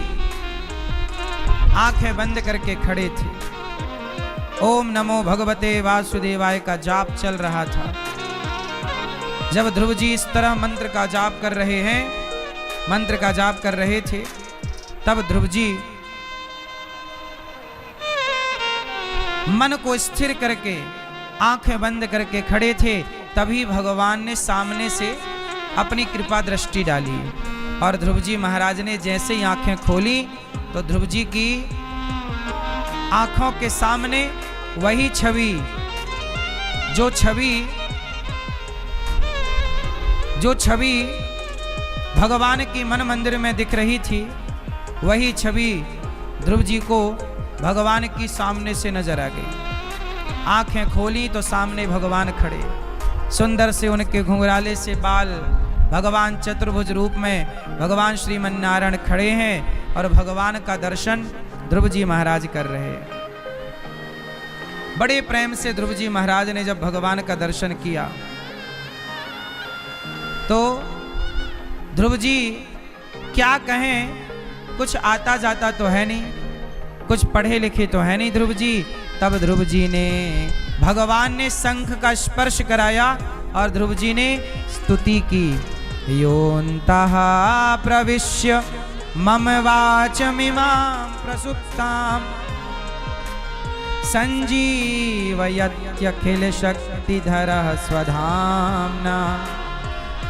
आंखें बंद करके खड़े थे। ओम नमो भगवते वासुदेवाय का जाप चल रहा था। जब ध्रुव जी इस तरह मंत्र का जाप कर रहे हैं, मंत्र का जाप कर रहे थे, तब ध्रुव जी मन को स्थिर करके आंखें बंद करके खड़े थे। तभी भगवान ने सामने से अपनी कृपा दृष्टि डाली और ध्रुव जी महाराज ने जैसे ही आंखें खोली तो ध्रुव जी की आंखों के सामने वही छवि, जो छवि भगवान की मन मंदिर में दिख रही थी, वही छवि ध्रुव जी को भगवान की सामने से नजर आ गई। आंखें खोली तो सामने भगवान खड़े, सुंदर से उनके घुंघराले से बाल, भगवान चतुर्भुज रूप में भगवान श्रीमन नारायण खड़े हैं और भगवान का दर्शन ध्रुव जी महाराज कर रहे हैं। बड़े प्रेम से ध्रुव जी महाराज ने जब भगवान का दर्शन किया तो ध्रुव जी क्या कहें, कुछ आता जाता तो है नहीं, कुछ पढ़े लिखे तो है नहीं ध्रुव जी। तब ध्रुव जी ने, भगवान ने शंख का स्पर्श कराया और ध्रुव जी ने स्तुति की। योऽन्तः प्रविश्य मम वाचमिमां प्रसुप्तां संजीवयत्यखिलशक्तिधरः स्वधाम्ना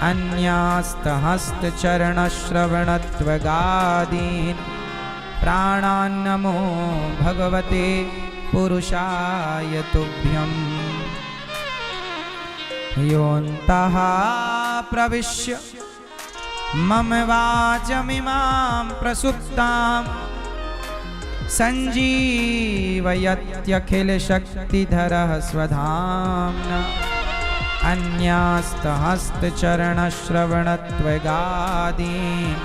अन्यास्तहस्तचरणश्रवणत्वगादीन् प्राणान्नमो भगवते पुरुषाय तुभ्यम्। योऽन्तः प्रविश्य मम वाचमिमां प्रसुप्तां संजीवयत्यखिलशक्तिधरः स्वधाम्ना अन्यास्तहस्तचरणश्रवणत्वगादीन्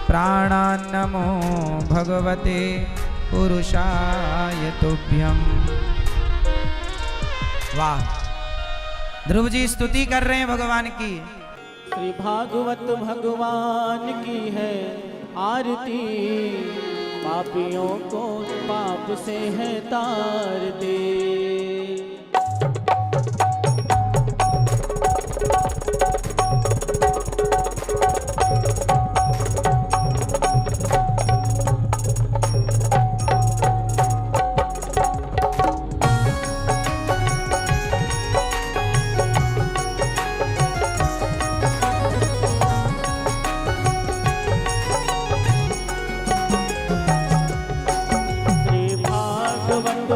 प्राणान्नमो भगवते पुरुषाय तुभ्यम्। वाह, ध्रुव जी स्तुति कर रहे हैं भगवान की। श्री भागवत भगवान की है आरती, पापियों को पाप से है तार दे।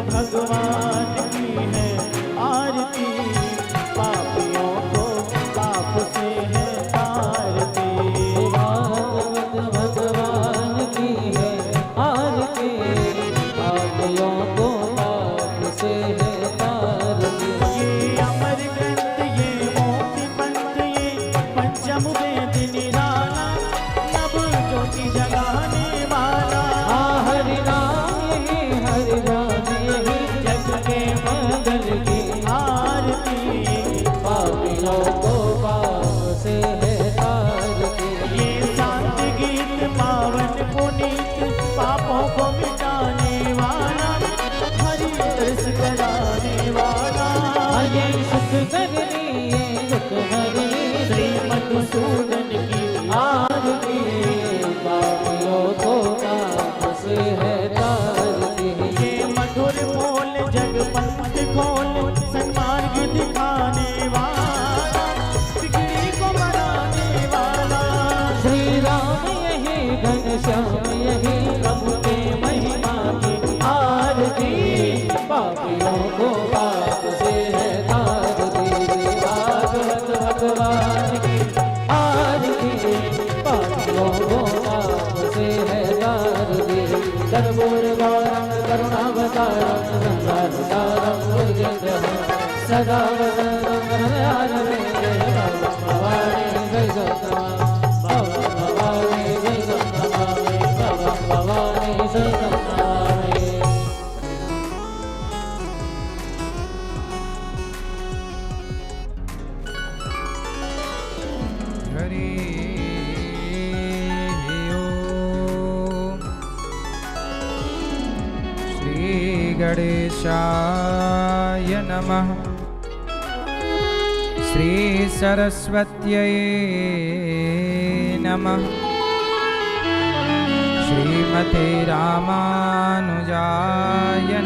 भगवान की है खोल सन्मार्ग दिखाने वाला, बिगड़ी को बनाने वाला। श्री राम यही घनश्याम यही प्रभु के महिमा की आरती, पापियों को पाप से है तार दी। भागवत भगवान की आरती, पापियों को पाप से है तार दी। कर्पूर गौरम करुणावतारम संसारसारम भुजगेन्द्रम सदा वदनं हृदयारविन्दे भवानी जय भवानी जय भवानी जय हरि ओम। श्री गणेशाय नमः। श्री सरस्वत्यै नमः। श्रीमते रामानुजाय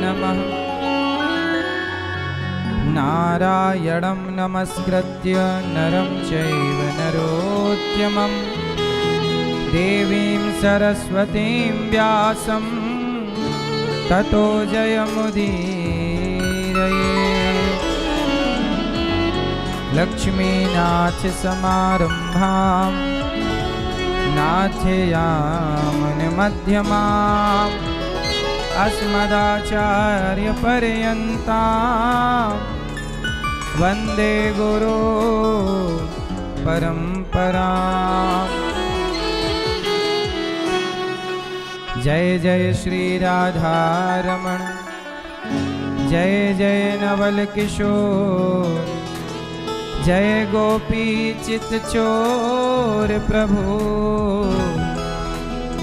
नमः। नारायणं नमस्कृत्य नरं चैव नरोत्तमं, देवीं सरस्वतीं व्यासं ततो जयमुदीरये। लक्ष्मीनाथसमारम्भां नाथयामुनमध्यमाम्, अस्मदाचार्यपर्यन्तां वन्दे गुरो परम्पराम्। जय जय श्री राधारमण, जय जय नवल किशोर, जय गोपी चित चोर प्रभु,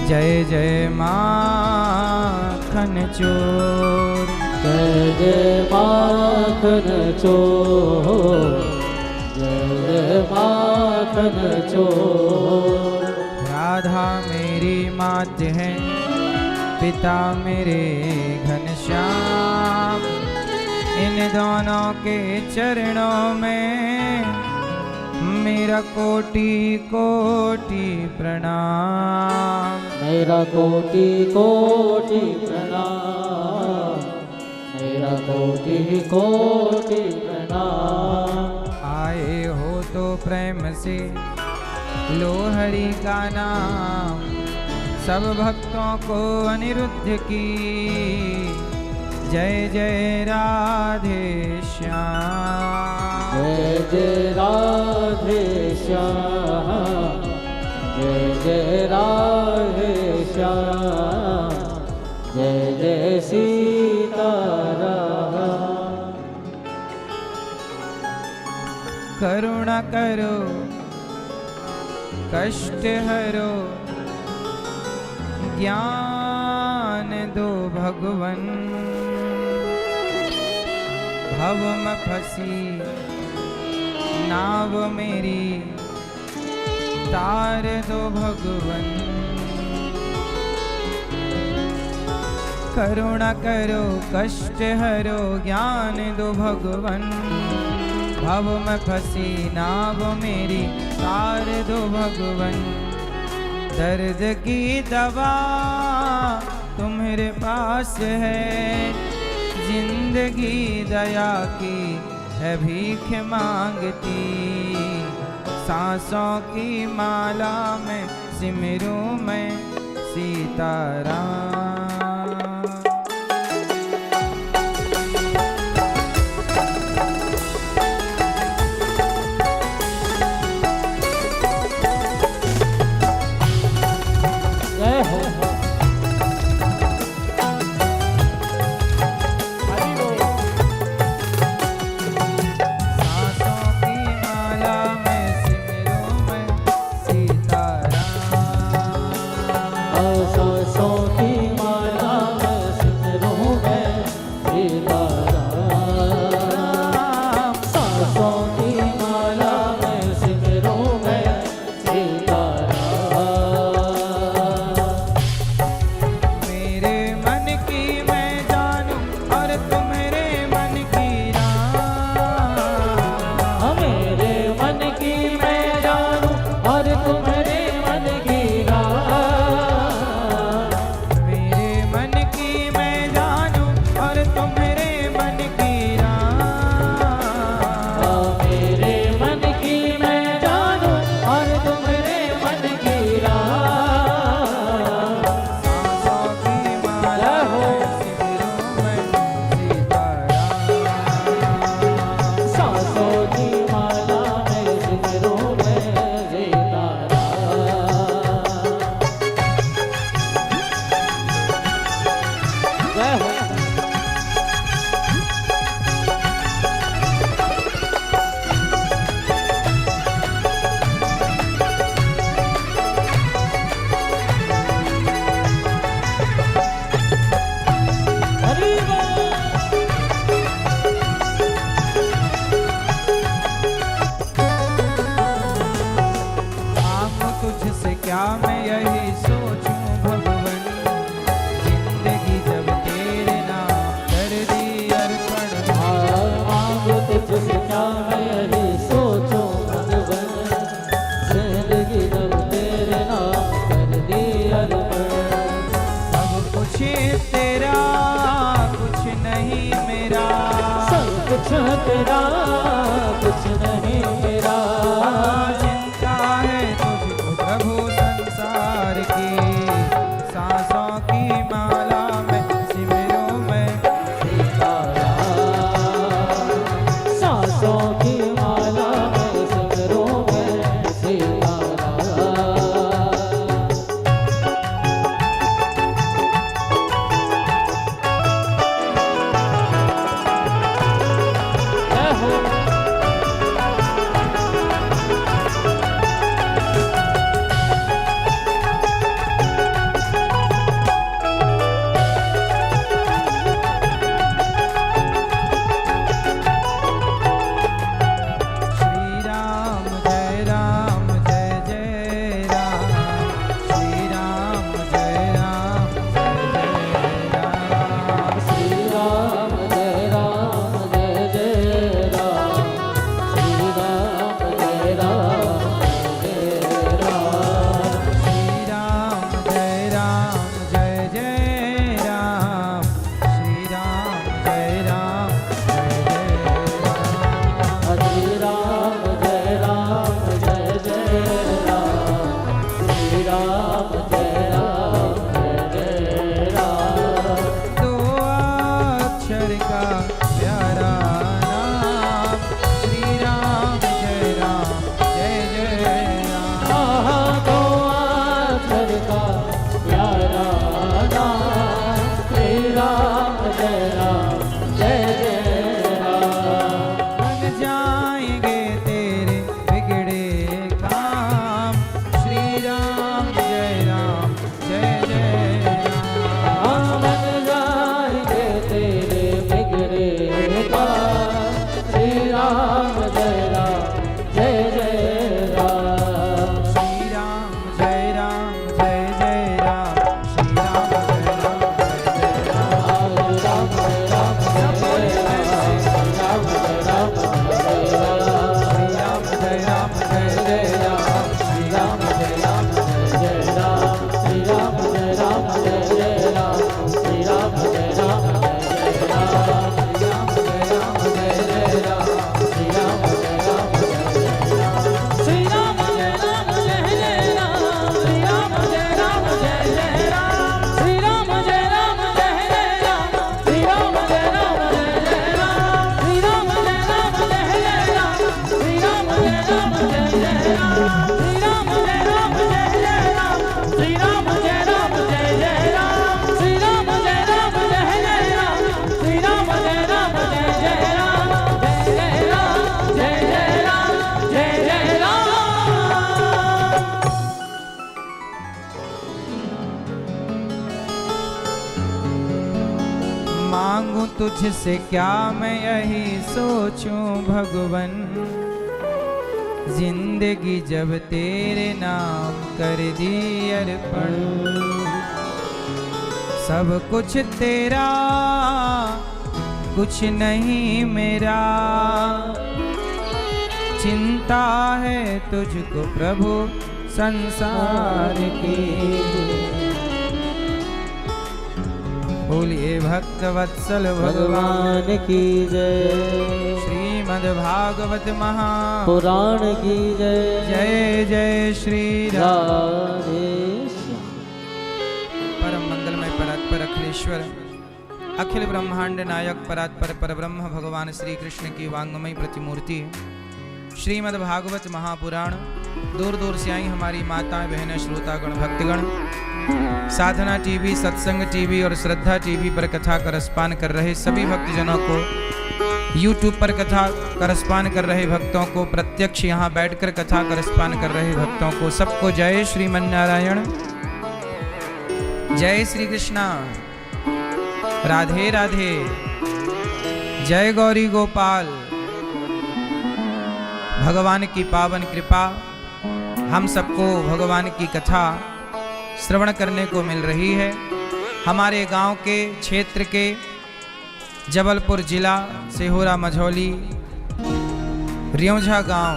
जय जय माखन चोर। जय जय माखन चोर, जय जय माखन चोर। राधा मेरी मात है, पिता मेरे घनश्याम, इन दोनों के चरणों में मेरा कोटि कोटि प्रणाम। मेरा कोटि कोटि प्रणाम, मेरा कोटि कोटि प्रणाम। आए हो तो प्रेम से लो हरि का नाम, सब भक्तों को अनिरुद्ध की जय जय राधे श्याम। जय जय राधे श्याम, जय जय राधे श्याम, जय जय सीताराम। करुणा करो कष्ट हरो, ज्ञान दो भगवन, भव में फंसी नाव मेरी तार दो भगवन। करुणा करो कष्ट हरो, ज्ञान दो भगवन, भव में फंसी नाव मेरी तार दो भगवन। दर्द की दवा तुम्हारे पास है, जिंदगी दया की है भीख मांगती। सांसों की माला में सिमरूं मैं सीताराम। सांसों की तेरा कुछ नहीं मेरा। चिंता है तुझको प्रभु संसार की, सांसों की माला में सिमरूं मैं सीताराम, सांसों की माला में सिमरूं मैं सीताराम। जय हो। श्री राम जय राम जय जय राम, श्री राम जय राम जय जय राम। श्री राम जय राम जय जय राम, श्री राम जय राम जय राम। श्री राम जय राम जय जय राम, श्री राम जय राम जय जय राम। श्री राम जय राम जय जय राम, श्री राम जय राम जय जय राम। दो अक्षर का प्यारा नाम, श्री राम जय राम जय जय राम। आहा, दो अक्षर का प्यारा नाम, श्री राम जय राम जय जय राम। बन जाएंगे तेरे बिगड़े काम, श्री राम जय राम जय जय राम। बन जाएंगे तेरे बिगड़े काम, श्री राम जय राम जय जय राम। श्री राम जय राम जय जय राम, श्री राम जय राम जय जय राम। राम जय राम जय जय राम, राम जय राम जय राम, श्री राम जय राम जय जय राम, श्री राम जय राम जय जय राम, श्री राम जय राम जय जय राम, श्री राम जय राम जय जय राम। श्री राम जय राम जय जय राम, श्री राम जय राम जय जय राम, श्री राम जय राम जय जय राम, श्री राम जय राम जय जय राम, श्री राम जय राम जय जय राम, श्री राम जय राम जय जय राम, श्री राम जय राम जय जय राम, श्री राम जय राम जय जय राम, श्री राम जय राम जय जय राम, श्री राम जय राम जय जय राम, श्री राम जय राम जय जय राम, श्री राम जय राम जय जय राम, जय जय राम जय जय राम जय जय राम। मांगू तुझसे क्या मैं यही सोचूं भगवन, जिंदगी जब तेरे नाम कर दी अर्पण। सब कुछ तेरा कुछ नहीं मेरा, चिंता है तुझको प्रभु संसार की। बोलिए भक्त वत्सल भगवान की जय, श्रीमद् भागवत महा पुराण की जय, जय जय श्री राम। राधे श्याम। परम मंगलमय परात्पर अखिलेश्वर अखिल ब्रह्मांड नायक परात्पर परब्रह्म भगवान श्री कृष्ण की वांगमय प्रतिमूर्ति श्रीमद् भागवत महापुराण। दूर दूर से आई हमारी माताएं बहनें श्रोतागण भक्तगण साधना टीवी, सत्संग टीवी और श्रद्धा टीवी पर कथा का रसपान कर रहे सभी भक्तजनों को, यूट्यूब पर कथा का रसपान कर रहे भक्तों को, प्रत्यक्ष यहाँ बैठकर कथा का रसपान कर रहे भक्तों को, सबको जय श्रीमन्नारायण, जय श्री कृष्णा, राधे राधे, जय गौरी गोपाल। भगवान की पावन कृपा हम सबको भगवान की कथा श्रवण करने को मिल रही है। हमारे गांव के क्षेत्र के जबलपुर जिला सिहोरा मझौली रियोंझा गांव,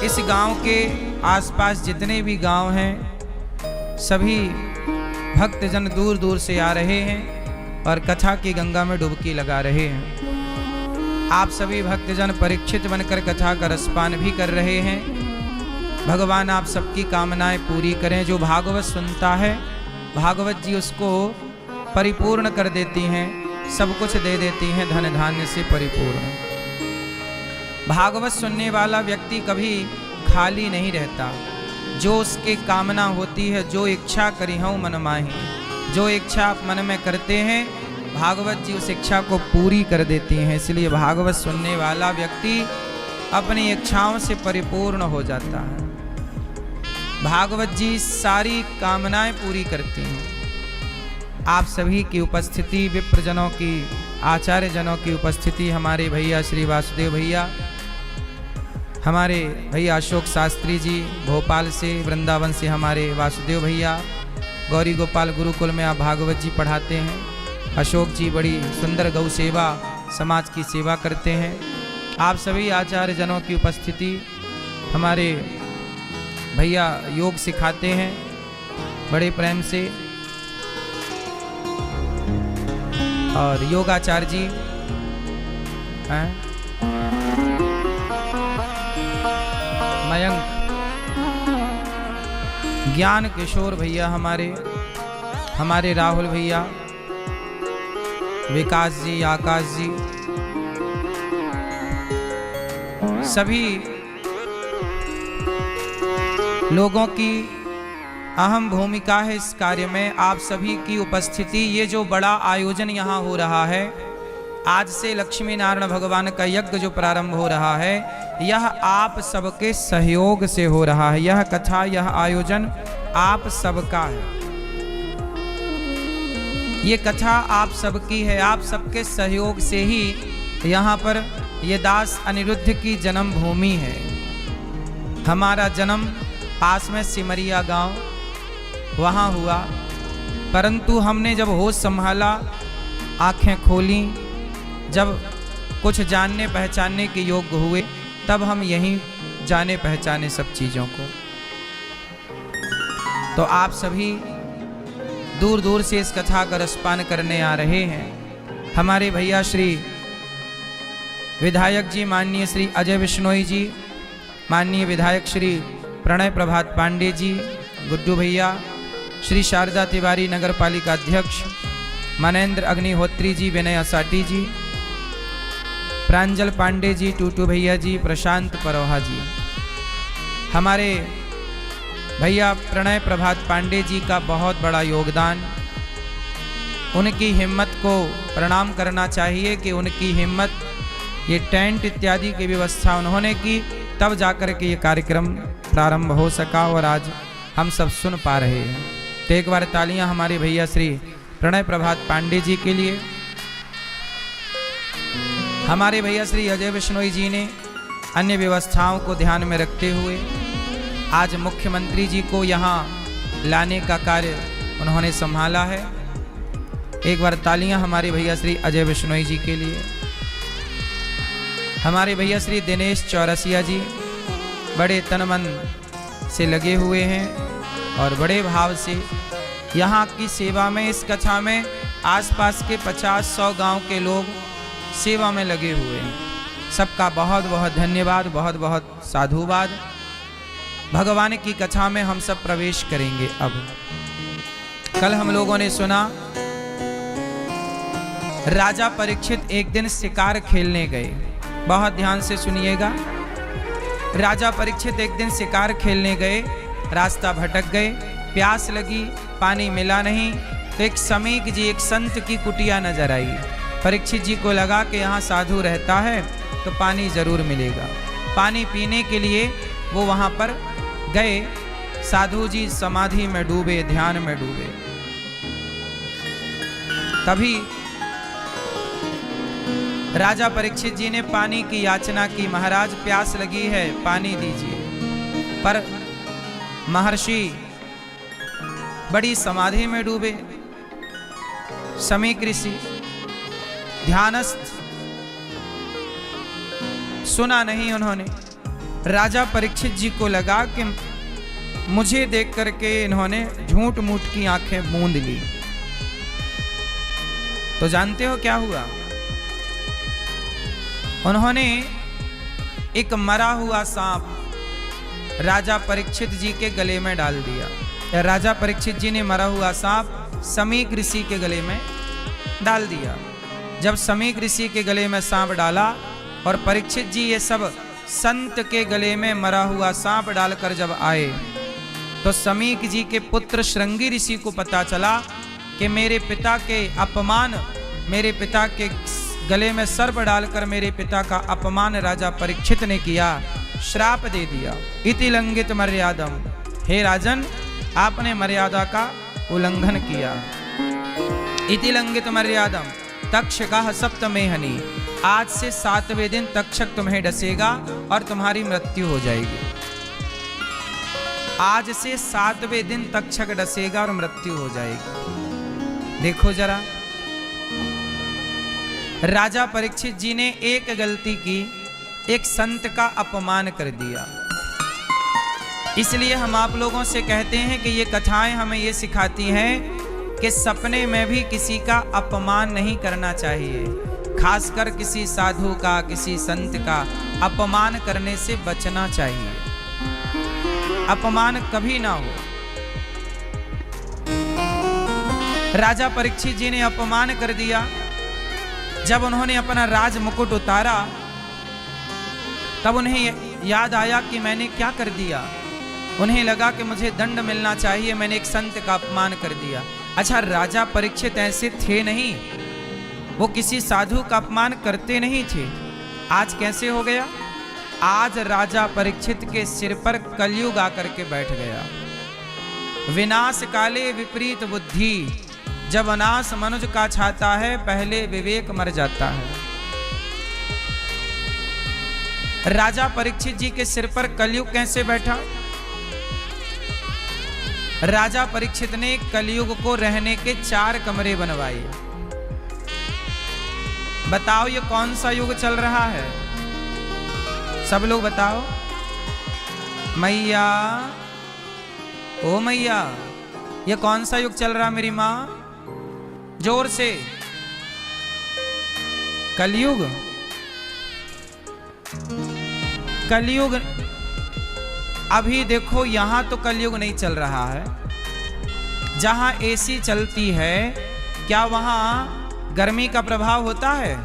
इस गांव के आसपास जितने भी गांव हैं सभी भक्तजन दूर दूर से आ रहे हैं और कथा की गंगा में डुबकी लगा रहे हैं। आप सभी भक्तजन परीक्षित बनकर कथा का रसपान भी कर रहे हैं। भगवान आप सबकी कामनाएं पूरी करें। जो भागवत सुनता है, भागवत जी उसको परिपूर्ण कर देती हैं, सब कुछ दे देती हैं, धन धान्य से परिपूर्ण। भागवत सुनने वाला व्यक्ति कभी खाली नहीं रहता। जो उसके कामना होती है, जो इच्छा करी हूँ मन माही, जो इच्छा आप मन में करते हैं, भागवत जी उस इच्छा को पूरी कर देती हैं। इसलिए भागवत सुनने वाला व्यक्ति अपनी इच्छाओं से परिपूर्ण हो जाता है। भागवत जी सारी कामनाएं पूरी करती हैं। आप सभी की उपस्थिति, विप्रजनों की, आचार्य जनों की उपस्थिति, हमारे भैया श्री वासुदेव भैया, हमारे भैया अशोक शास्त्री जी भोपाल से, वृंदावन से हमारे वासुदेव भैया, गौरी गोपाल गुरुकुल में आप भागवत जी पढ़ाते हैं। अशोक जी बड़ी सुंदर गौ सेवा, समाज की सेवा करते हैं। आप सभी आचार्य जनों की उपस्थिति, हमारे भैया योग सिखाते हैं बड़े प्रेम से, और योगाचार्य जी हैं, मयंक, ज्ञान किशोर भैया हमारे राहुल भैया, विकास जी, आकाश जी, सभी लोगों की अहम भूमिका है इस कार्य में। आप सभी की उपस्थिति, ये जो बड़ा आयोजन यहाँ हो रहा है, आज से लक्ष्मी नारायण भगवान का यज्ञ जो प्रारंभ हो रहा है, यह आप सबके सहयोग से हो रहा है। यह कथा, यह आयोजन आप सबका है। ये कथा आप सबकी है। आप सबके सहयोग से ही यहाँ पर ये दास अनिरुद्ध की जन्म भूमि है। हमारा जन्म पास में सिमरिया गांव वहाँ हुआ, परंतु हमने जब होश संभाला, आंखें खोली, जब कुछ जानने पहचानने के योग्य हुए, तब हम यहीं जाने पहचाने सब चीज़ों को। तो आप सभी दूर दूर से इस कथा का रसपान करने आ रहे हैं। हमारे भैया श्री विधायक जी, माननीय श्री अजय बिश्नोई जी, माननीय विधायक श्री प्रणय प्रभात पांडे जी, गुड्डू भैया, श्री शारदा तिवारी नगर पालिका अध्यक्ष, मनेंद्र अग्निहोत्री जी, विनय असाटी जी, प्रांजल पांडे जी, टूटू भैया जी, प्रशांत परोहा जी, हमारे भैया प्रणय प्रभात पांडे जी का बहुत बड़ा योगदान। उनकी हिम्मत को प्रणाम करना चाहिए कि उनकी हिम्मत, ये टेंट इत्यादि की व्यवस्था उन्होंने की, तब जाकर के ये कार्यक्रम प्रारंभ हो सका और आज हम सब सुन पा रहे हैं। तो एक बार तालियां हमारे भैया श्री प्रणय प्रभात पांडे जी के लिए। हमारे भैया श्री अजय बिश्नोई जी ने अन्य व्यवस्थाओं को ध्यान में रखते हुए आज मुख्यमंत्री जी को यहाँ लाने का कार्य उन्होंने संभाला है। एक बार तालियां हमारे भैया श्री अजय बिश्नोई जी के लिए। हमारे भैया श्री दिनेश चौरसिया जी बड़े तन मन से लगे हुए हैं और बड़े भाव से यहाँ की सेवा में, इस कथा में आसपास के 50-100 गांव के लोग सेवा में लगे हुए हैं। सबका बहुत बहुत धन्यवाद, बहुत बहुत साधुवाद। भगवान की कथा में हम सब प्रवेश करेंगे। अब कल हम लोगों ने सुना, राजा परीक्षित एक दिन शिकार खेलने गए। बहुत ध्यान से सुनिएगा। राजा परीक्षित एक दिन शिकार खेलने गए, रास्ता भटक गए, प्यास लगी, पानी मिला नहीं, तो एक समीक जी, एक संत की कुटिया नजर आई। परीक्षित जी को लगा कि यहाँ साधु रहता है तो पानी जरूर मिलेगा। पानी पीने के लिए वो वहाँ पर गए। साधु जी समाधि में डूबे, ध्यान में डूबे। तभी राजा परीक्षित जी ने पानी की याचना की, महाराज प्यास लगी है, पानी दीजिए। पर महर्षि बड़ी समाधि में डूबे, समीक ऋषि ध्यानस्थ, सुना नहीं उन्होंने। राजा परीक्षित जी को लगा कि मुझे देख करके इन्होंने झूठ मूठ की आंखें मूंद ली। तो जानते हो क्या हुआ? उन्होंने एक मरा हुआ सांप राजा परीक्षित जी के गले में डाल दिया। राजा परीक्षित जी ने मरा हुआ सांप समीक ऋषि के गले में डाल दिया। जब समीक ऋषि के गले में सांप डाला और परीक्षित जी ये सब संत के गले में मरा हुआ सांप डालकर जब आए, तो समीक जी के पुत्र श्रृंगी ऋषि को पता चला कि मेरे पिता के अपमान, मेरे पिता के गले में सर्प डालकर मेरे पिता का अपमान राजा परीक्षित ने किया, श्राप दे दिया। इति लंघित मर्यादम, हे राजन आपने मर्यादा का उल्लंघन किया। इति लंघित मर्यादम तक्षकः सप्तमेहनि, आज से 7वें दिन तक्षक तुम्हें डसेगा और तुम्हारी मृत्यु हो जाएगी। आज से 7वें दिन तक्षक डसेगा और मृत्यु हो जाएगी। देखो जरा, राजा परीक्षित जी ने एक गलती की, एक संत का अपमान कर दिया। इसलिए हम आप लोगों से कहते हैं कि ये कथाएं हमें ये सिखाती हैं कि सपने में भी किसी का अपमान नहीं करना चाहिए, खासकर किसी साधु का, किसी संत का अपमान करने से बचना चाहिए। अपमान कभी ना हो। राजा परीक्षित जी ने अपमान कर दिया। जब उन्होंने अपना राज मुकुट उतारा, तब उन्हें याद आया कि मैंने क्या कर दिया। उन्हें लगा कि मुझे दंड मिलना चाहिए, मैंने एक संत का अपमान कर दिया। अच्छा, राजा परीक्षित ऐसे थे नहीं, वो किसी साधु का अपमान करते नहीं थे। आज कैसे हो गया? आज राजा परीक्षित के सिर पर कलयुग आकर के बैठ गया। विनाश काले विपरीत बुद्धि, जब अनाश मनुज का छाता है, पहले विवेक मर जाता है। राजा परीक्षित जी के सिर पर कलयुग कैसे बैठा? राजा परीक्षित ने कलयुग को रहने के 4 कमरे बनवाए। बताओ ये कौन सा युग चल रहा है? सब लोग बताओ। मैया, ओ मैया, ये कौन सा युग चल रहा मेरी माँ? जोर से। कलयुग। कलयुग। अभी देखो यहां तो कलयुग नहीं चल रहा है। जहां एसी चलती है, क्या वहां गर्मी का प्रभाव होता है?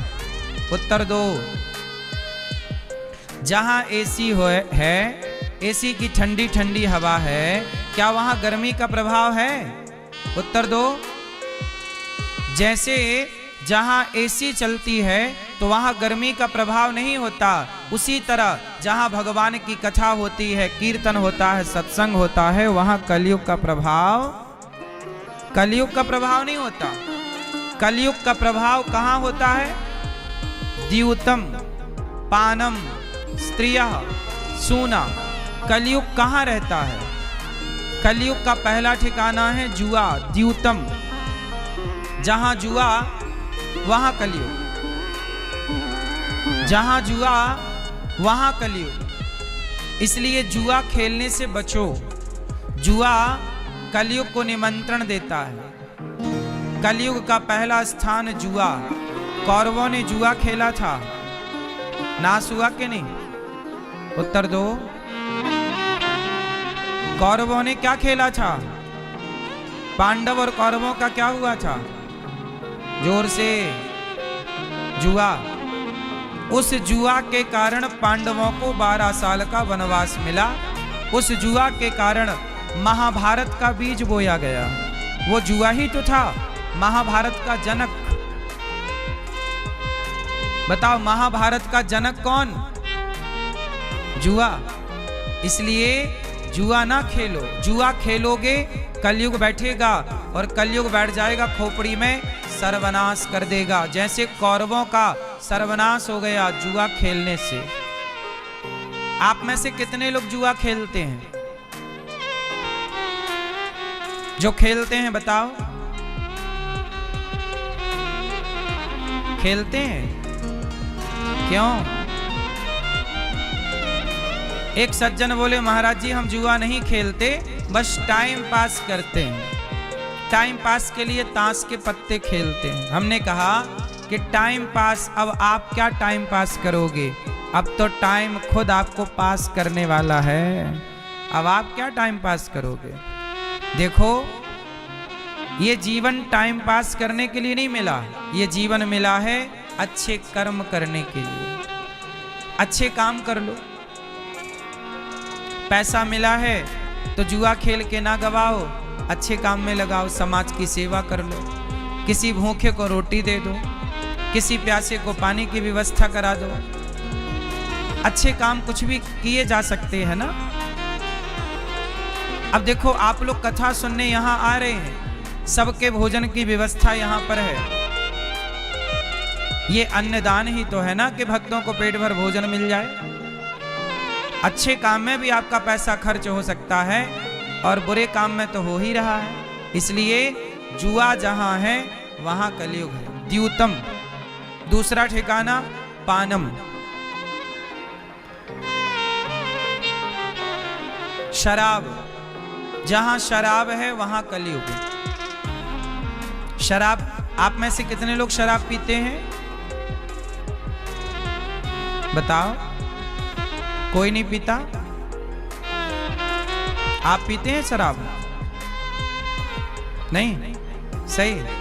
उत्तर दो। जहां एसी है, एसी की ठंडी ठंडी हवा है, क्या वहां गर्मी का प्रभाव है? उत्तर दो। जैसे जहां एसी चलती है तो वहां गर्मी का प्रभाव नहीं होता, उसी तरह जहां भगवान की कथा होती है, कीर्तन होता है, सत्संग होता है, वहां कलयुग का प्रभाव नहीं होता। कलयुग का प्रभाव कहां होता है? द्यूतम, पानम, स्त्रियः, सूना। कलयुग कहां रहता है? कलयुग का पहला ठिकाना है जुआ, द्यूतम। जहां जुआ वहां कलयुग, जहां जुआ वहां कलयुग। इसलिए जुआ खेलने से बचो। जुआ कलयुग को निमंत्रण देता है। कलयुग का पहला स्थान जुआ। कौरवों ने जुआ खेला था, नाश हुआ कि नहीं? उत्तर दो। कौरवों ने क्या खेला था? पांडव और कौरवों का क्या हुआ था? जोर से। जुआ। उस जुआ के कारण पांडवों को 12 साल का वनवास मिला। उस जुआ के कारण महाभारत का बीज बोया गया। वो जुआ ही तो था, महाभारत का जनक। बताओ, महाभारत का जनक कौन? जुआ। इसलिए जुआ ना खेलो। जुआ खेलोगे कलयुग बैठेगा, और कलयुग बैठ जाएगा खोपड़ी में, सर्वनाश कर देगा। जैसे कौरवों का सर्वनाश हो गया जुआ खेलने से। आप में से कितने लोग जुआ खेलते हैं? जो खेलते हैं बताओ। खेलते हैं? क्यों? एक सज्जन बोले, महाराज जी हम जुआ नहीं खेलते, बस टाइम पास करते हैं। टाइम पास के लिए ताश के पत्ते खेलते हैं। हमने कहा कि टाइम पास, अब आप क्या टाइम पास करोगे? अब तो टाइम खुद आपको पास करने वाला है। अब आप क्या टाइम पास करोगे? देखो, ये जीवन टाइम पास करने के लिए नहीं मिला, ये जीवन मिला है अच्छे कर्म करने के लिए। अच्छे काम कर लो। पैसा मिला है तो जुआ खेल के ना गवाओ, अच्छे काम में लगाओ। समाज की सेवा कर लो, किसी भूखे को रोटी दे दो, किसी प्यासे को पानी की व्यवस्था करा दो। अच्छे काम कुछ भी किए जा सकते हैं ना। अब देखो, आप लोग कथा सुनने यहाँ आ रहे हैं, सबके भोजन की व्यवस्था यहाँ पर है। ये अन्नदान ही तो है ना कि भक्तों को पेट भर भोजन मिल जाए। अच्छे काम में भी आपका पैसा खर्च हो सकता है और बुरे काम में तो हो ही रहा है। इसलिए जुआ जहां है वहां कलयुग है। द्यूतम, दूसरा ठिकाना पानम। शराब, जहां शराब है वहां कलयुग है। शराब, आप में से कितने लोग शराब पीते हैं? बताओ। कोई नहीं पीता? आप पीते हैं शराब? नहीं? सही है,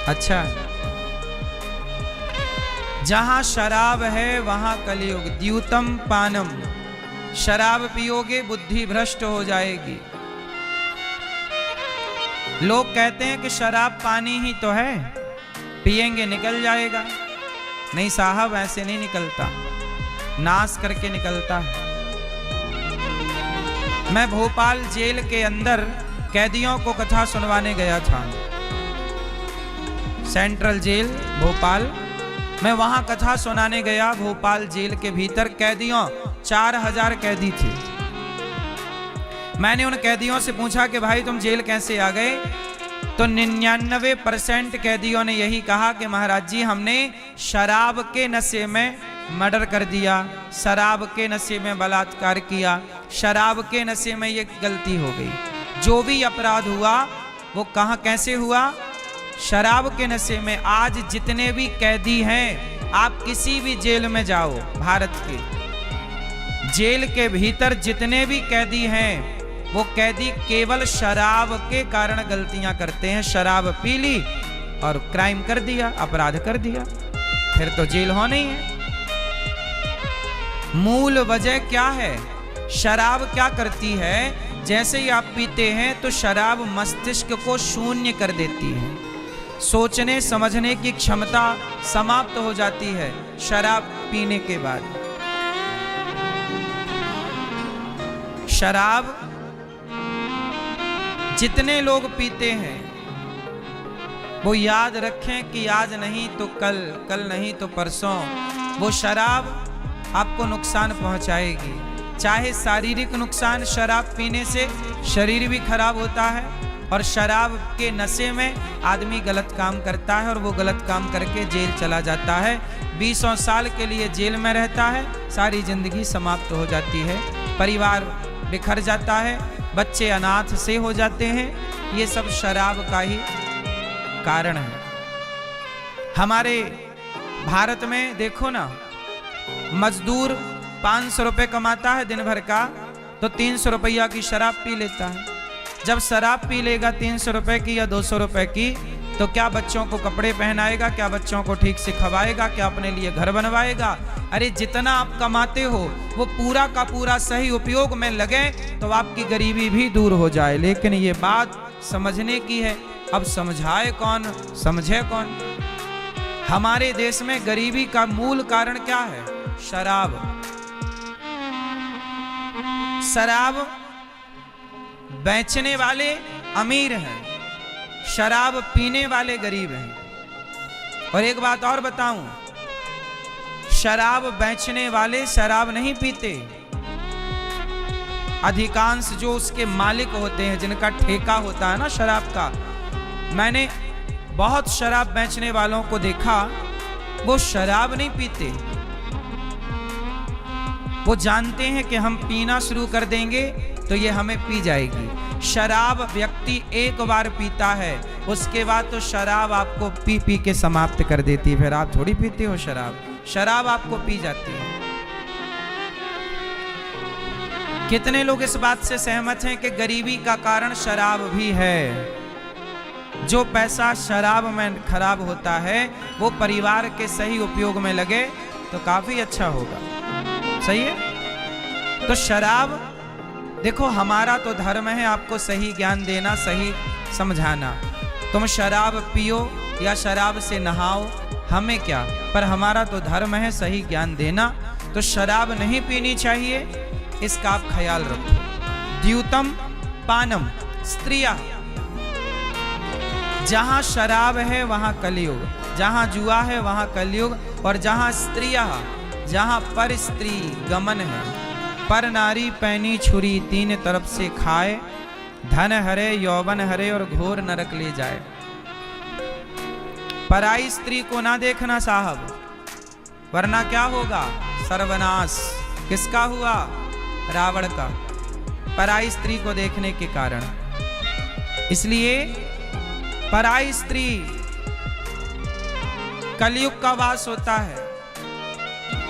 अच्छा। जहां शराब है वहां कलयुग। द्यूतम पानम, शराब पियोगे बुद्धि भ्रष्ट हो जाएगी। लोग कहते हैं कि शराब पानी ही तो है, पिएंगे निकल जाएगा। नहीं साहब, ऐसे नहीं निकलता, नाश करके निकलता है। मैं भोपाल जेल के अंदर कैदियों को कथा सुनवाने गया था, सेंट्रल जेल भोपाल। मैं वहां कथा सुनाने गया। भोपाल जेल के भीतर कैदियों 4000 कैदी थे। मैंने उन कैदियों से पूछा कि भाई तुम जेल कैसे आ गए? तो 99% कैदियों ने यही कहा कि महाराज जी, हमने शराब के नशे में मर्डर कर दिया, शराब के नशे में बलात्कार किया, शराब के नशे में ये गलती हो गई। जो भी अपराध हुआ वो कहाँ कैसे हुआ? शराब के नशे में। आज जितने भी कैदी हैं, आप किसी भी जेल में जाओ, भारत के जेल के भीतर जितने भी कैदी हैं, वो कैदी केवल शराब के कारण गलतियां करते हैं। शराब पी ली और क्राइम कर दिया, अपराध कर दिया, फिर तो जेल होना ही है। मूल वजह क्या है? शराब क्या करती है? जैसे ही आप पीते हैं तो शराब मस्तिष्क को शून्य कर देती है, सोचने समझने की क्षमता समाप्त हो जाती है शराब पीने के बाद। शराब जितने लोग पीते हैं वो याद रखें कि आज नहीं तो कल, कल नहीं तो परसों वो शराब आपको नुकसान पहुंचाएगी। चाहे शारीरिक नुकसान, शराब पीने से शरीर भी खराब होता है, और शराब के नशे में आदमी गलत काम करता है और वो गलत काम करके जेल चला जाता है। 20 साल के लिए जेल में रहता है, सारी जिंदगी समाप्त हो जाती है, परिवार बिखर जाता है, बच्चे अनाथ से हो जाते हैं। ये सब शराब का ही कारण है। हमारे भारत में देखो ना, मजदूर 500 रुपये कमाता है दिन भर का, तो 300 रुपया की शराब पी लेता है। जब शराब पी लेगा 300 रुपये की या 200 रुपये की, तो क्या बच्चों को कपड़े पहनाएगा? क्या बच्चों को ठीक से खवाएगा? क्या अपने लिए घर बनवाएगा? अरे जितना आप कमाते हो वो पूरा का पूरा सही उपयोग में लगे तो आपकी गरीबी भी दूर हो जाए। लेकिन ये बात समझने की है। अब समझाए कौन, समझे कौन? हमारे देश में गरीबी का मूल कारण क्या है? शराब। शराब बेचने वाले अमीर हैं, शराब पीने वाले गरीब हैं। और एक बात और बताऊं, शराब बेचने वाले शराब नहीं पीते। अधिकांश जो उसके मालिक होते हैं, जिनका ठेका होता है ना शराब का, मैंने बहुत शराब बेचने वालों को देखा, वो शराब नहीं पीते। वो जानते हैं कि हम पीना शुरू कर देंगे तो ये हमें पी जाएगी। शराब व्यक्ति एक बार पीता है, उसके बाद तो शराब आपको पी पी के समाप्त कर देती है। फिर आप थोड़ी पीते हो शराब, शराब आपको पी जाती है। कितने लोग इस बात से सहमत हैं कि गरीबी का कारण शराब भी है? जो पैसा शराब में खराब होता है वो परिवार के सही उपयोग में लगे तो काफी अच्छा होगा। सही है? तो शराब देखो, हमारा तो धर्म है आपको सही ज्ञान देना, सही समझाना। तुम शराब पियो या शराब से नहाओ, हमें क्या, पर हमारा तो धर्म है सही ज्ञान देना। तो शराब नहीं पीनी चाहिए, इसका आप ख्याल रखो। द्यूतम पानम स्त्रिया, जहां शराब है वहां कलयुग, जहां जुआ है वहां कलयुग, और जहां स्त्रिया, जहां पर स्त्री गमन है, पर नारी पैनी छुरी तीन तरफ से खाए, धन हरे यौवन हरे और घोर नरक ले जाए। पराई स्त्री को ना देखना साहब, वरना क्या होगा? सर्वनाश। किसका हुआ? रावण का, पराई स्त्री को देखने के कारण। इसलिए पराई स्त्री, कलयुग का वास होता है।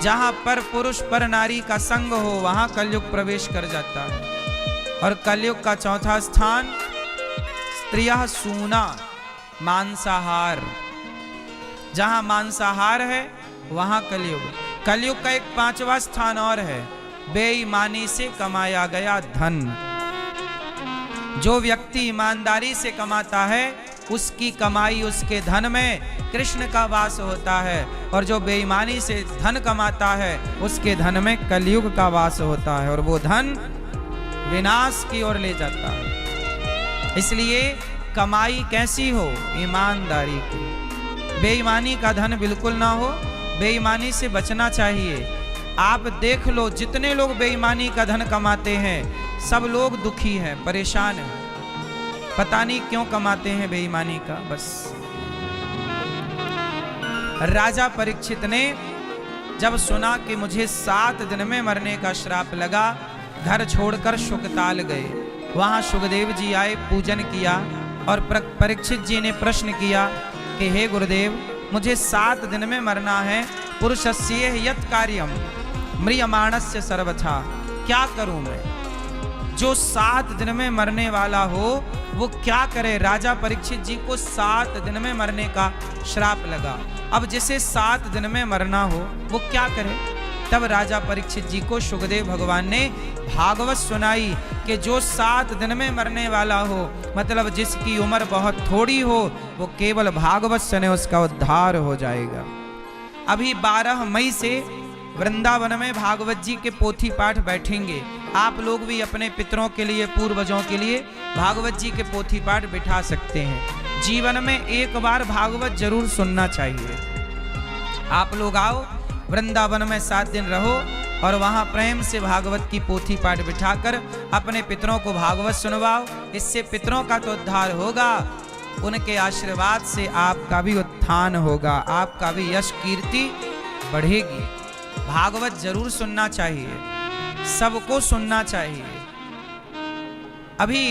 जहां पर पुरुष पर नारी का संग हो वहां कलयुग प्रवेश कर जाता है। और कलयुग का चौथा स्थान स्त्रियः सूना, मांसाहार। जहां मांसाहार है वहां कलयुग। कलयुग का एक पांचवा स्थान और है, बेईमानी से कमाया गया धन। जो व्यक्ति ईमानदारी से कमाता है उसकी कमाई, उसके धन में कृष्ण का वास होता है, और जो बेईमानी से धन कमाता है उसके धन में कलयुग का वास होता है, और वो धन विनाश की ओर ले जाता है। इसलिए कमाई कैसी हो? ईमानदारी की। बेईमानी का धन बिल्कुल ना हो, बेईमानी से बचना चाहिए। आप देख लो, जितने लोग बेईमानी का धन कमाते हैं सब लोग दुखी हैं, परेशान हैं। पता नहीं क्यों कमाते हैं बेईमानी का। बस राजा परीक्षित ने जब सुना कि मुझे 7 दिन में मरने का श्राप लगा, घर छोड़कर शुकताल गए। वहां सुखदेव जी आए, पूजन किया, और परीक्षित जी ने प्रश्न किया कि हे गुरुदेव, मुझे 7 दिन में मरना है। पुरुषस्य यत् कार्यम म्रियमाणस्य सर्वथा, क्या करूं मैं? जो 7 दिन में मरने वाला हो वो क्या करे? राजा परीक्षित जी को 7 दिन में मरने का श्राप लगा। अब जिसे 7 दिन में मरना हो वो क्या करे? तब राजा परीक्षित जी को सुखदेव भगवान ने भागवत सुनाई कि जो 7 दिन में मरने वाला हो, मतलब जिसकी उम्र बहुत थोड़ी हो, वो केवल भागवत सुने उसका उद्धार हो जाएगा। अभी 12 मई से वृंदावन में भागवत जी के पोथी पाठ बैठेंगे। आप लोग भी अपने पितरों के लिए, पूर्वजों के लिए भागवत जी के पोथी पाठ बिठा सकते हैं। जीवन में एक बार भागवत जरूर सुनना चाहिए। आप लोग आओ, वृंदावन में 7 दिन रहो और वहां प्रेम से भागवत की पोथी पाठ बिठाकर अपने पितरों को भागवत सुनवाओ। इससे पितरों का तो उद्धार होगा, उनके आशीर्वाद से आपका भी उत्थान होगा, आपका भी यश कीर्ति बढ़ेगी। भागवत जरूर सुनना चाहिए, सबको सुनना चाहिए। अभी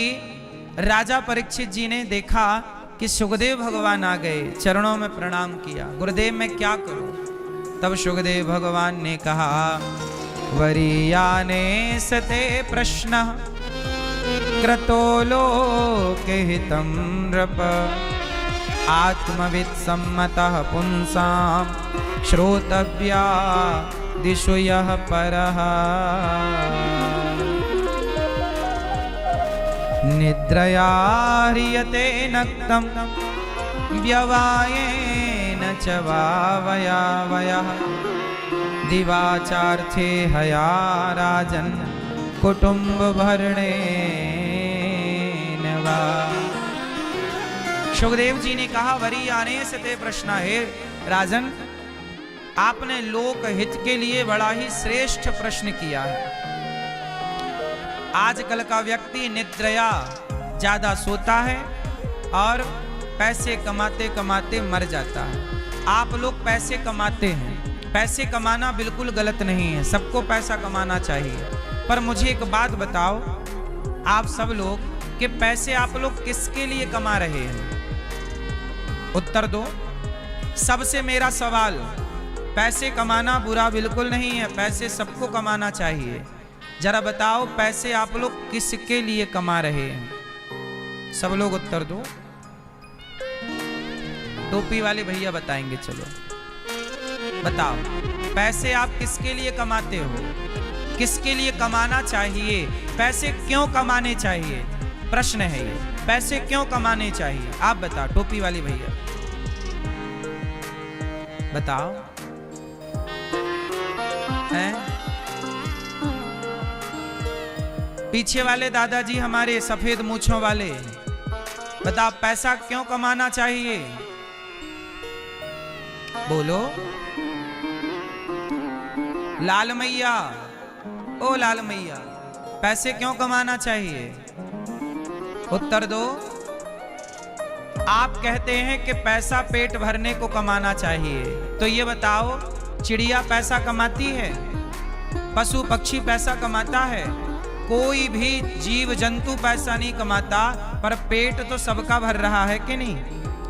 राजा परीक्षित जी ने देखा कि सुखदेव भगवान आ गए, चरणों में प्रणाम किया। गुरुदेव मैं क्या करूं? तब सुखदेव भगवान ने कहा, वरीयाने सते प्रश्न क्रतो लोके हितं नृप, आत्मवित् सम्मतः पुंसां श्रोतव्या दिशु यः परः। निद्रया ह्रियते नक्तं व्यवायेन च वावयावयः, दिवाचार्थे हया राजन् कुटुम्ब भरणेन वा। सुखदेव जी ने कहा, वरीयाने सते प्रश्न, हे राजन, आपने लोक हित के लिए बड़ा ही श्रेष्ठ प्रश्न किया है। आजकल का व्यक्ति निद्रया ज्यादा सोता है और पैसे कमाते कमाते मर जाता है। आप लोग पैसे कमाते हैं, पैसे कमाना बिल्कुल गलत नहीं है, सबको पैसा कमाना चाहिए। पर मुझे एक बात बताओ, आप सब लोग कि पैसे आप लोग किसके लिए कमा रहे हैं? उत्तर दो। सबसे मेरा सवाल, पैसे कमाना बुरा बिल्कुल नहीं है, पैसे सबको कमाना चाहिए। जरा बताओ पैसे आप लोग किसके लिए कमा रहे हैं? सब लोग उत्तर दो। टोपी वाले भैया बताएंगे, चलो बताओ पैसे आप किसके लिए कमाते हो? किसके लिए कमाना चाहिए? पैसे क्यों कमाने चाहिए? प्रश्न है ये, पैसे क्यों कमाने चाहिए? आप बताओ टोपी वाली भैया, बताओ। हैं? पीछे वाले दादाजी हमारे सफेद मूंछों वाले, बताओ पैसा क्यों कमाना चाहिए? बोलो। लाल मैया, ओ लाल मैया, पैसे क्यों कमाना चाहिए? उत्तर दो। आप कहते हैं कि पैसा पेट भरने को कमाना चाहिए, तो ये बताओ चिड़िया पैसा कमाती है? पशु पक्षी पैसा कमाता है? कोई भी जीव जंतु पैसा नहीं कमाता, पर पेट तो सबका भर रहा है कि नहीं?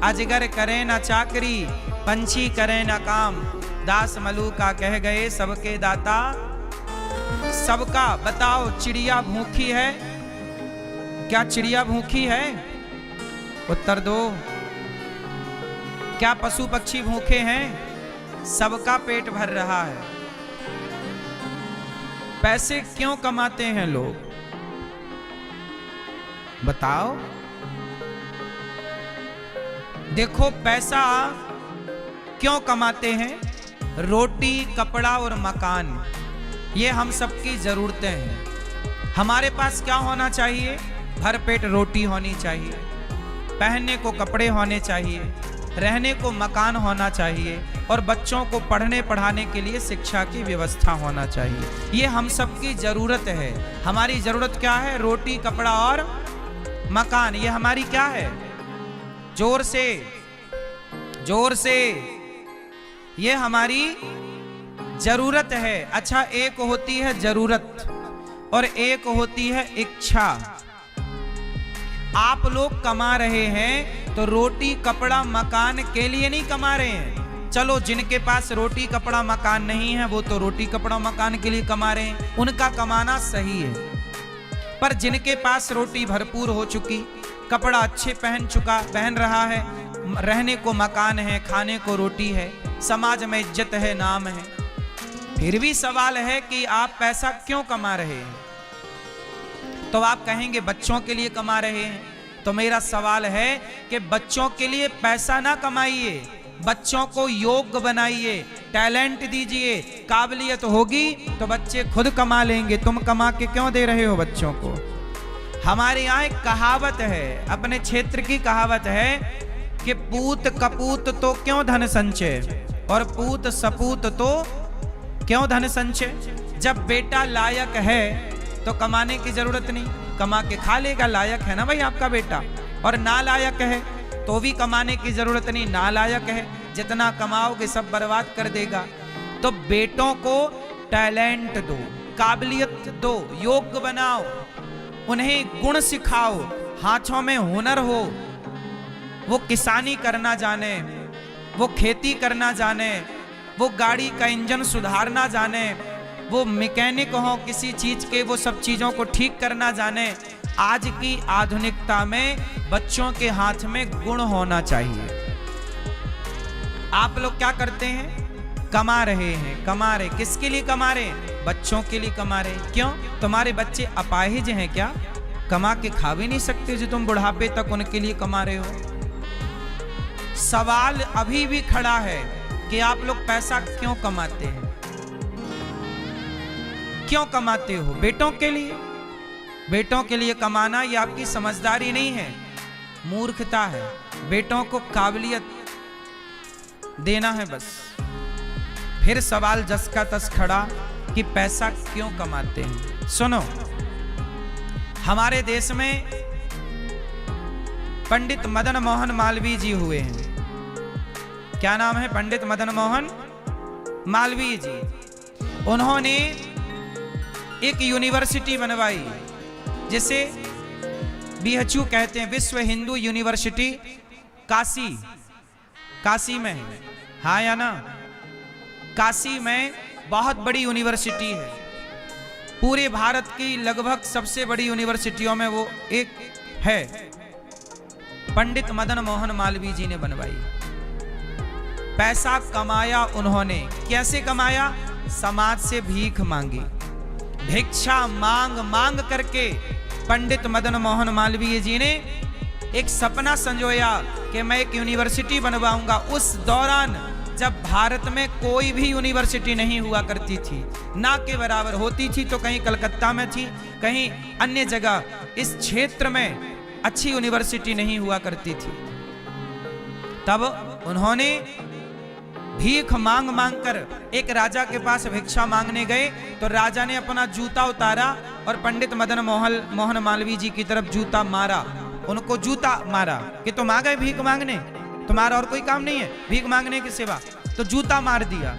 अजगर करे ना चाकरी, पंछी करे ना काम, दास मलूका कह गए सबके दाता सबका। बताओ चिड़िया भूखी है? क्या चिड़िया भूखी है? उत्तर दो। क्या पशु पक्षी भूखे हैं? सबका पेट भर रहा है। पैसे क्यों कमाते हैं लोग? बताओ। देखो पैसा क्यों कमाते हैं? रोटी, कपड़ा और मकान, ये हम सबकी जरूरतें हैं। हमारे पास क्या होना चाहिए? भरपेट रोटी होनी चाहिए, पहनने को कपड़े होने चाहिए, रहने को मकान होना चाहिए, और बच्चों को पढ़ने पढ़ाने के लिए शिक्षा की व्यवस्था होना चाहिए। ये हम सबकी जरूरत है। हमारी जरूरत क्या है? रोटी, कपड़ा और मकान। ये हमारी क्या है? जोर से, जोर से, ये हमारी जरूरत है। अच्छा, एक होती है जरूरत और एक होती है इच्छा। आप लोग कमा रहे हैं तो रोटी, कपड़ा, मकान के लिए नहीं कमा रहे हैं। चलो जिनके पास रोटी, कपड़ा, मकान नहीं है वो तो रोटी, कपड़ा, मकान के लिए कमा रहे हैं, उनका कमाना सही है। पर जिनके पास रोटी भरपूर हो चुकी, कपड़ा अच्छे पहन रहा है, रहने को मकान है, खाने को रोटी है, समाज में इज्जत है, नाम है, फिर भी सवाल है कि आप पैसा क्यों कमा रहे हैं? तो आप कहेंगे बच्चों के लिए कमा रहे हैं। तो मेरा सवाल है कि बच्चों के लिए पैसा ना कमाइए, बच्चों को योग्य बनाइए, टैलेंट दीजिए। काबिलियत होगी तो बच्चे खुद कमा लेंगे। तुम कमा के क्यों दे रहे हो बच्चों को? हमारे यहाँ एक कहावत है, अपने क्षेत्र की कहावत है कि पूत कपूत तो क्यों धन संचय, और पूत सपूत तो क्यों धन संचय। जब बेटा लायक है तो कमाने की जरूरत नहीं, कमा के खा लेगा। लायक है ना भाई आपका बेटा। और नालायक है तो भी कमाने की जरूरत नहीं, नालायक है, जितना कमाओगे सब बर्बाद कर देगा। तो बेटों को टैलेंट दो, काबिलियत दो, योग्य बनाओ, उन्हें गुण सिखाओ, हाथों में हुनर हो, वो किसानी करना जाने, वो खेती करना जाने, वो गाड़ी का इंजन सुधारना जाने, वो मैकेनिक हो किसी चीज के, वो सब चीजों को ठीक करना जाने। आज की आधुनिकता में बच्चों के हाथ में गुण होना चाहिए। आप लोग क्या करते हैं? कमा रहे हैं, कमा रहे। किसके लिए कमा रहे हैं? बच्चों के लिए कमा रहे। क्यों? तुम्हारे बच्चे अपाहिज हैं क्या? कमा के खा भी नहीं सकते जो तुम बुढ़ापे तक उनके लिए कमा रहे हो? सवाल अभी भी खड़ा है कि आप लोग पैसा क्यों कमाते हैं? क्यों कमाते हो? बेटों के लिए। बेटों के लिए कमाना ये आपकी समझदारी नहीं है, मूर्खता है। बेटों को काबिलियत देना है बस। फिर सवाल जस का तस खड़ा कि पैसा क्यों कमाते हैं। सुनो, हमारे देश में पंडित मदन मोहन मालवीय जी हुए हैं। क्या नाम है? पंडित मदन मोहन मालवीय जी। उन्होंने एक यूनिवर्सिटी बनवाई जिसे BHU कहते हैं, विश्व हिंदू यूनिवर्सिटी काशी। काशी में है, हाँ या ना? काशी में बहुत बड़ी यूनिवर्सिटी है, पूरे भारत की लगभग सबसे बड़ी यूनिवर्सिटियों में वो एक है। पंडित मदन मोहन मालवीय जी ने बनवाई। पैसा कमाया उन्होंने, कैसे कमाया? समाज से भीख मांगी, भिक्षा मांग मांग करके पंडित मदन मोहन मालवीय जी ने एक सपना संजोया कि मैं एक यूनिवर्सिटी बनवाऊंगा। उस दौरान जब भारत में कोई भी यूनिवर्सिटी नहीं हुआ करती थी, ना के बराबर होती थी तो कहीं कलकत्ता में थी, कहीं अन्य जगह, इस क्षेत्र में अच्छी यूनिवर्सिटी नहीं हुआ करती थी। तब उन्होंने भीख मांग मांग कर एक राजा के पास भिक्षा मांगने गए, तो राजा ने अपना जूता उतारा और पंडित मदन मोहन मालवीय जी की तरफ जूता मारा, उनको जूता मारा कि तुम आ गए भीख मांगने, तुम्हारा और कोई काम नहीं है भीख मांगने के सिवा, तो जूता मार दिया।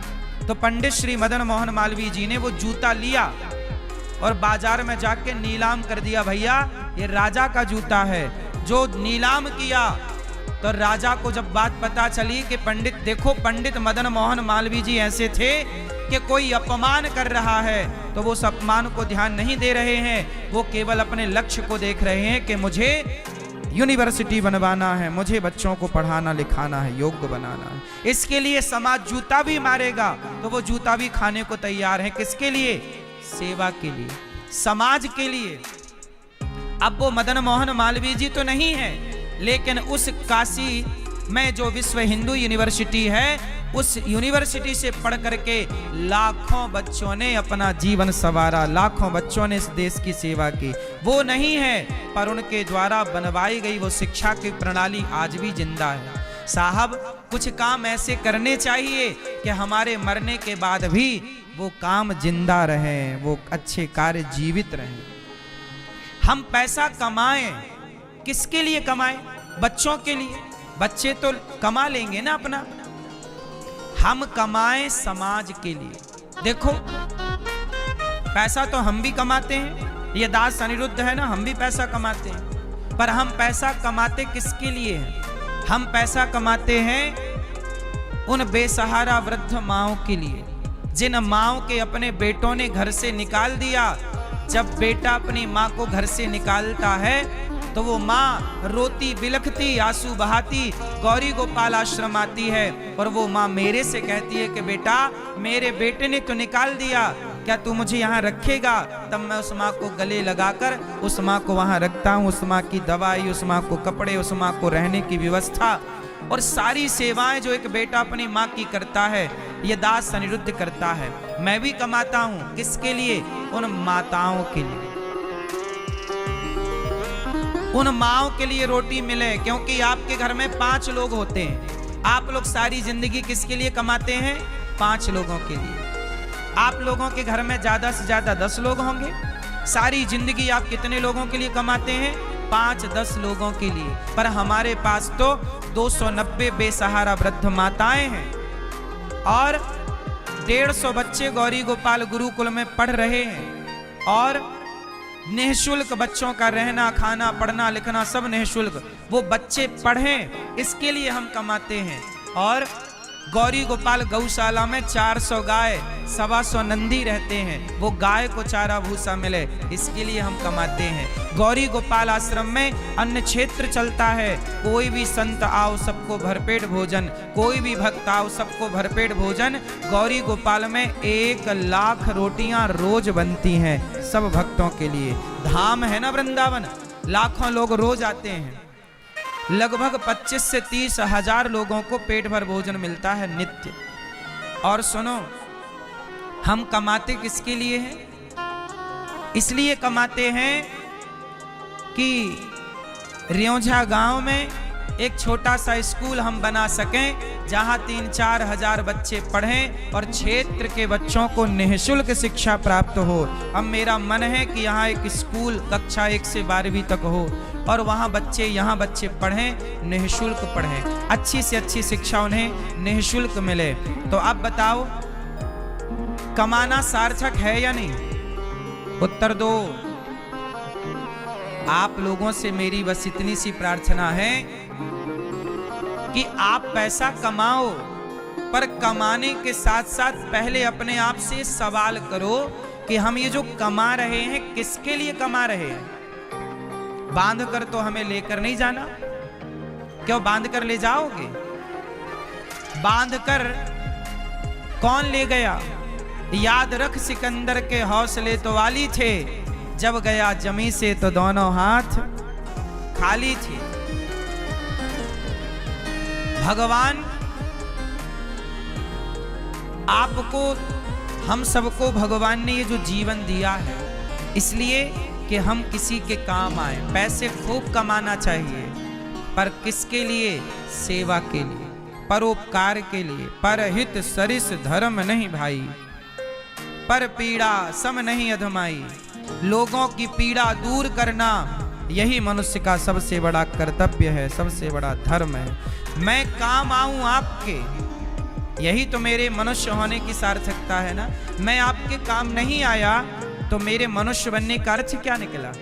तो पंडित श्री मदन मोहन मालवीय जी ने वो जूता लिया और बाजार में जाके नीलाम कर दिया, भैया ये राजा का जूता है, जो नीलाम किया। तो राजा को जब बात पता चली कि पंडित देखो, पंडित मदन मोहन मालवीय जी ऐसे थे कि कोई अपमान कर रहा है तो वो उस अपमान को ध्यान नहीं दे रहे हैं, वो केवल अपने लक्ष्य को देख रहे हैं कि मुझे यूनिवर्सिटी बनवाना है, मुझे बच्चों को पढ़ाना लिखाना है, योग्य बनाना है। इसके लिए समाज जूता भी मारेगा तो वो जूता भी खाने को तैयार है। किसके लिए? सेवा के लिए, समाज के लिए। अब वो मदन मोहन मालवीय जी तो नहीं है, लेकिन उस काशी में जो विश्व हिंदू यूनिवर्सिटी है, उस यूनिवर्सिटी से पढ़ करके लाखों बच्चों ने अपना जीवन संवारा, लाखों बच्चों ने इस देश की सेवा की। वो नहीं है, पर उनके द्वारा बनवाई गई वो शिक्षा की प्रणाली आज भी जिंदा है। साहब, कुछ काम ऐसे करने चाहिए कि हमारे मरने के बाद भी वो काम जिंदा रहे, वो अच्छे कार्य जीवित रहें। हम पैसा कमाएं, किसके लिए कमाएं? बच्चों के लिए। बच्चे तो कमा लेंगे ना अपना, हम कमाएं समाज के लिए। देखो, पैसा तो हम भी कमाते हैं, ये दास अनिरुद्ध है ना, हम भी पैसा कमाते हैं, पर हम पैसा कमाते किसके लिए हैं? हम पैसा कमाते हैं उन बेसहारा वृद्ध माओं के लिए, जिन माओं के अपने बेटों ने घर से निकाल दिया। जब बेटा अपनी माँ को घर से निकालता है तो वो माँ रोती बिलखती आंसू बहाती गौरी गोपाल आश्रम आती है, और वो माँ मेरे से कहती है कि बेटा, मेरे बेटे ने तो निकाल दिया, क्या तू मुझे यहाँ रखेगा? तब मैं उस माँ को गले लगाकर उस माँ को वहाँ रखता हूँ। उस माँ की दवाई, उस माँ को कपड़े, उस माँ को रहने की व्यवस्था और सारी सेवाएं जो एक बेटा अपनी माँ की करता है, ये दास अनिरुद्ध करता है। मैं भी कमाता हूँ, किसके लिए? उन माताओं के लिए, उन माओं के लिए रोटी मिले। क्योंकि आपके घर में 5 लोग होते हैं, आप लोग सारी जिंदगी किसके लिए कमाते हैं? 5 लोगों के लिए। आप लोगों के घर में ज्यादा से ज्यादा 10 लोग होंगे, सारी जिंदगी आप कितने लोगों के लिए कमाते हैं? 5-10 लोगों के लिए। पर हमारे पास तो 290 बेसहारा वृद्ध माताएं हैं और 150 बच्चे गौरी गोपाल गुरुकुल में पढ़ रहे हैं, और निःशुल्क बच्चों का रहना, खाना, पढ़ना, लिखना सब निःशुल्क। वो बच्चे पढ़ें, इसके लिए हम कमाते हैं। और गौरी गोपाल गौशाला में 400 गाय, 125 नंदी रहते हैं, वो गाय को चारा भूसा मिले, इसके लिए हम कमाते हैं। गौरी गोपाल आश्रम में अन्न क्षेत्र चलता है, कोई भी संत आओ सबको भरपेट भोजन, कोई भी भक्त आओ सबको भरपेट भोजन। गौरी गोपाल में 1 लाख रोटियां रोज बनती हैं सब भक्तों के लिए। धाम है ना वृंदावन, लाखों लोग रोज आते हैं, लगभग 25 से 30 हजार लोगों को पेट भर भोजन मिलता है नित्य। और सुनो, हम कमाते किसके लिए हैं? इसलिए कमाते हैं कि रियोंझा गांव में एक छोटा सा स्कूल हम बना सकें, जहां 3-4 हजार बच्चे पढ़ें और क्षेत्र के बच्चों को निःशुल्क शिक्षा प्राप्त हो। अब मेरा मन है कि यहाँ एक स्कूल कक्षा 1 से 12वीं तक हो और वहाँ बच्चे पढ़ें, निःशुल्क पढ़ें, अच्छी से अच्छी शिक्षा उन्हें निःशुल्क मिले। तो अब बताओ, कमाना सार्थक है या नहीं? उत्तर दो। आप लोगों से मेरी बस इतनी सी प्रार्थना है कि आप पैसा कमाओ, पर कमाने के साथ साथ पहले अपने आप से सवाल करो कि हम ये जो कमा रहे हैं किसके लिए कमा रहे हैं। बांध कर तो हमें लेकर नहीं जाना, क्यों बांध कर ले जाओगे? बांध कर कौन ले गया? याद रख सिकंदर के हौसले तो वाली थे, जब गया जमी से तो दोनों हाथ खाली थे। भगवान आपको, हम सबको भगवान ने ये जो जीवन दिया है इसलिए कि हम किसी के काम आए। पैसे खूब कमाना चाहिए, पर किसके लिए? सेवा के लिए, परोपकार के लिए। परहित सरिस धर्म नहीं भाई, पर पीड़ा सम नहीं अधमाई। लोगों की पीड़ा दूर करना यही मनुष्य का सबसे बड़ा कर्तव्य है, सबसे बड़ा धर्म है। मैं काम आऊं आपके, यही तो मेरे मनुष्य होने की सार्थकता है ना। मैं आपके काम नहीं आया तो मेरे मनुष्य बनने का अर्थ क्या निकला?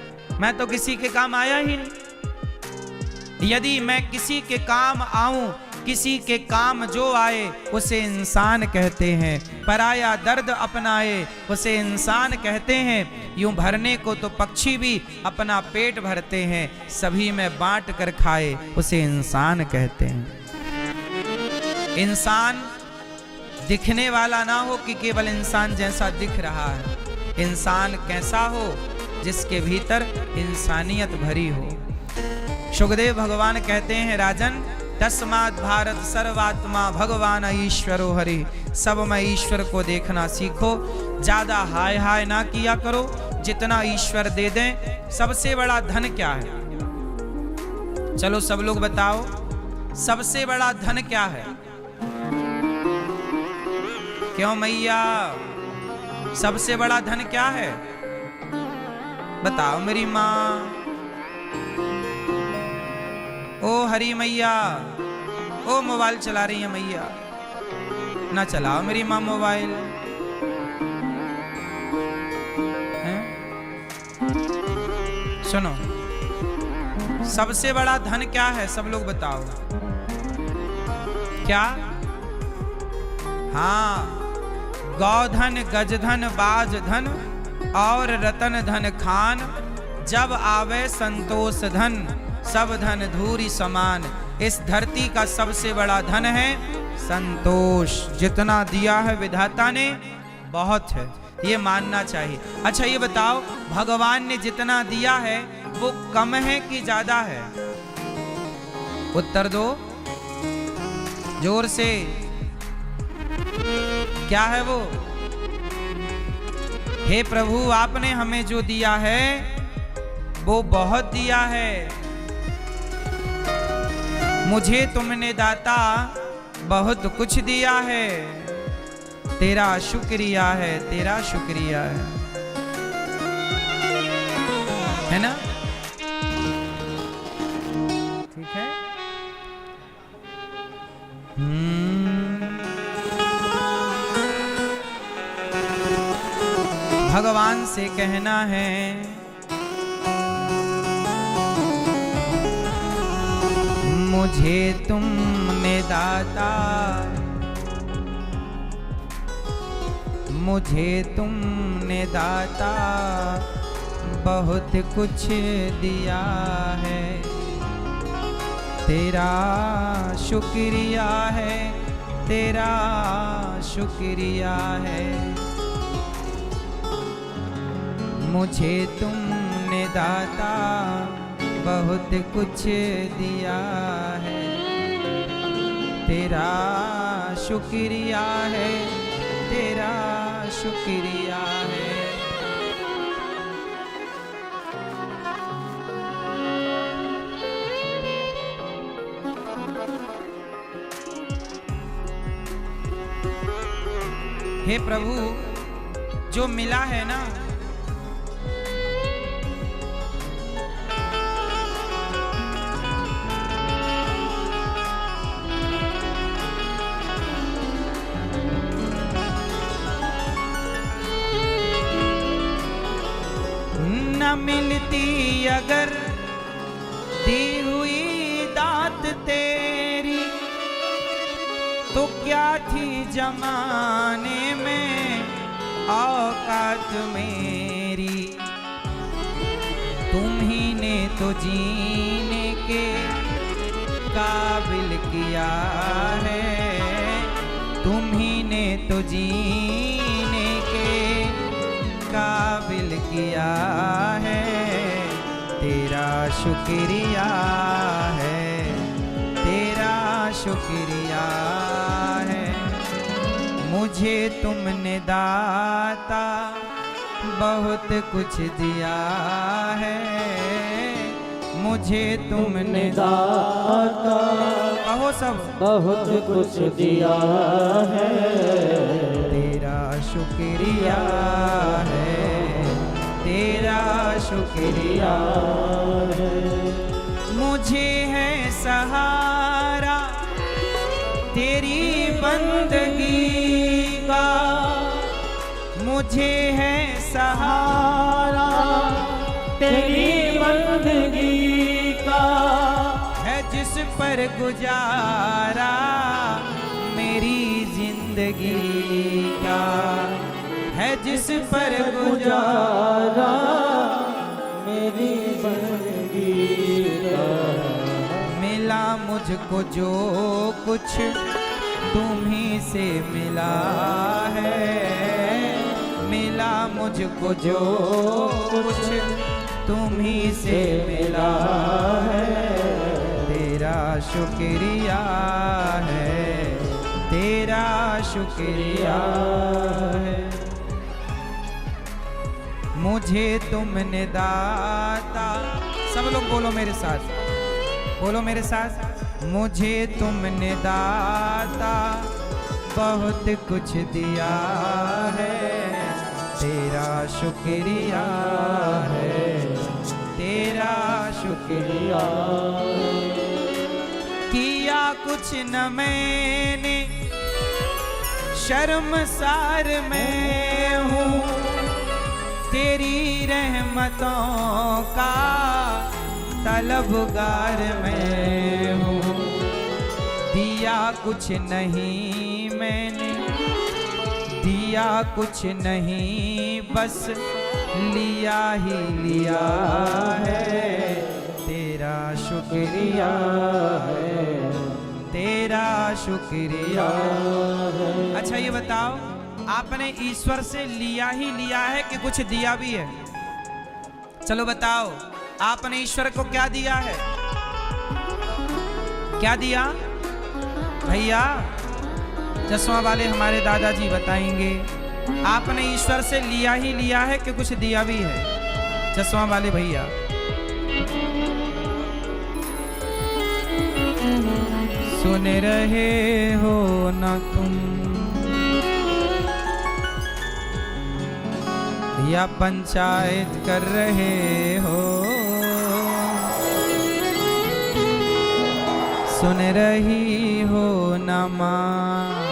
मैं तो किसी के काम आया ही नहीं। यदि मैं किसी के काम आऊं, किसी के काम जो आए उसे इंसान कहते हैं। पराया दर्द अपनाए उसे इंसान कहते हैं। यूं भरने को तो पक्षी भी अपना पेट भरते हैं, सभी में बांट कर खाए उसे इंसान कहते हैं। इंसान दिखने वाला ना हो कि केवल इंसान जैसा दिख रहा है। इंसान कैसा हो? जिसके भीतर इंसानियत भरी हो। सुखदेव भगवान कहते हैं, राजन तस्मात् भारत सर्वात्मा भगवान ईश्वरो हरि। सब में ईश्वर को देखना सीखो। ज्यादा हाय हाय ना किया करो, जितना ईश्वर दे दें। सबसे बड़ा धन क्या है? चलो सब लोग बताओ, सबसे बड़ा धन क्या है? क्यों मैया, सबसे बड़ा धन क्या है? बताओ मेरी माँ। ओ हरी मैया, ओ मोबाइल चला रही है मैया, ना चलाओ मेरी माँ मोबाइल। सुनो, सबसे बड़ा धन क्या है? सब लोग बताओ क्या? हाँ, गौधन, गजधन, बाजधन और रतन धन खान। जब आवे संतोष धन, सब धन धूरी समान। इस धरती का सबसे बड़ा धन है संतोष। जितना दिया है विधाता ने बहुत है, ये मानना चाहिए। अच्छा ये बताओ, भगवान ने जितना दिया है वो कम है कि ज्यादा है? उत्तर दो जोर से। क्या है वो? हे प्रभु, आपने हमें जो दिया है वो बहुत दिया है। मुझे तुमने दाता बहुत कुछ दिया है। तेरा शुक्रिया है, तेरा शुक्रिया है ना? ठीक है। भगवान से कहना है, मुझे तुमने दाता, मुझे तुमने दाता बहुत कुछ दिया है। तेरा शुक्रिया है, तेरा शुक्रिया है। मुझे तुमने दाता बहुत कुछ दिया है। तेरा शुक्रिया है, तेरा शुक्रिया है। हे प्रभु, जो मिला है ना, न मिलती अगर दी हुई दात तेरी, क्या थी जमाने में औकात मेरी, तुम ही ने तो जीने के काबिल किया है, तुम ही ने तो जीने के काबिल किया है, तेरा शुक्रिया है, तेरा शुक्रिया है। मुझे तुमने दाता बहुत कुछ दिया है, मुझे तुमने दाता कहो सब बहुत कुछ दिया है, तेरा शुक्रिया है, तेरा शुक्रिया है। मुझे है सहारा तेरी बंदगी का, मुझे है सहारा तेरी बंदगी का, है जिस पर गुजारा मेरी जिंदगी का, है जिस पर गुजारा मेरी जिंदगी का। मिला मुझको जो कुछ तुम्ही से मिला है, मिला मुझको जो कुछ तुम्ही से मिला है, तेरा शुक्रिया है, तेरा शुक्रिया है। मुझे तुमने दाता, सब लोग बोलो मेरे साथ, बोलो मेरे साथ, मुझे तुमने दाता बहुत कुछ दिया है, तेरा शुक्रिया है, तेरा शुक्रिया। किया कुछ न मैंने, शर्मसार मैं हूँ, तेरी रहमतों का तलबगार मैं हूँ। दिया कुछ नहीं मैंने, दिया कुछ नहीं, बस लिया ही लिया है, तेरा शुक्रिया है, तेरा शुक्रिया है। अच्छा ये बताओ, आपने ईश्वर से लिया ही लिया है कि कुछ दिया भी है? चलो बताओ, आपने ईश्वर को क्या दिया है? क्या दिया भैया? चश्मा वाले हमारे दादाजी बताएंगे। आपने ईश्वर से लिया ही लिया है कि कुछ दिया भी है? चश्मा वाले भैया। सुन रहे हो ना तुम, या पंचायत कर रहे हो? सुन रही हो ना माँ,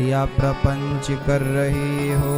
या प्रपंच कर रही हो?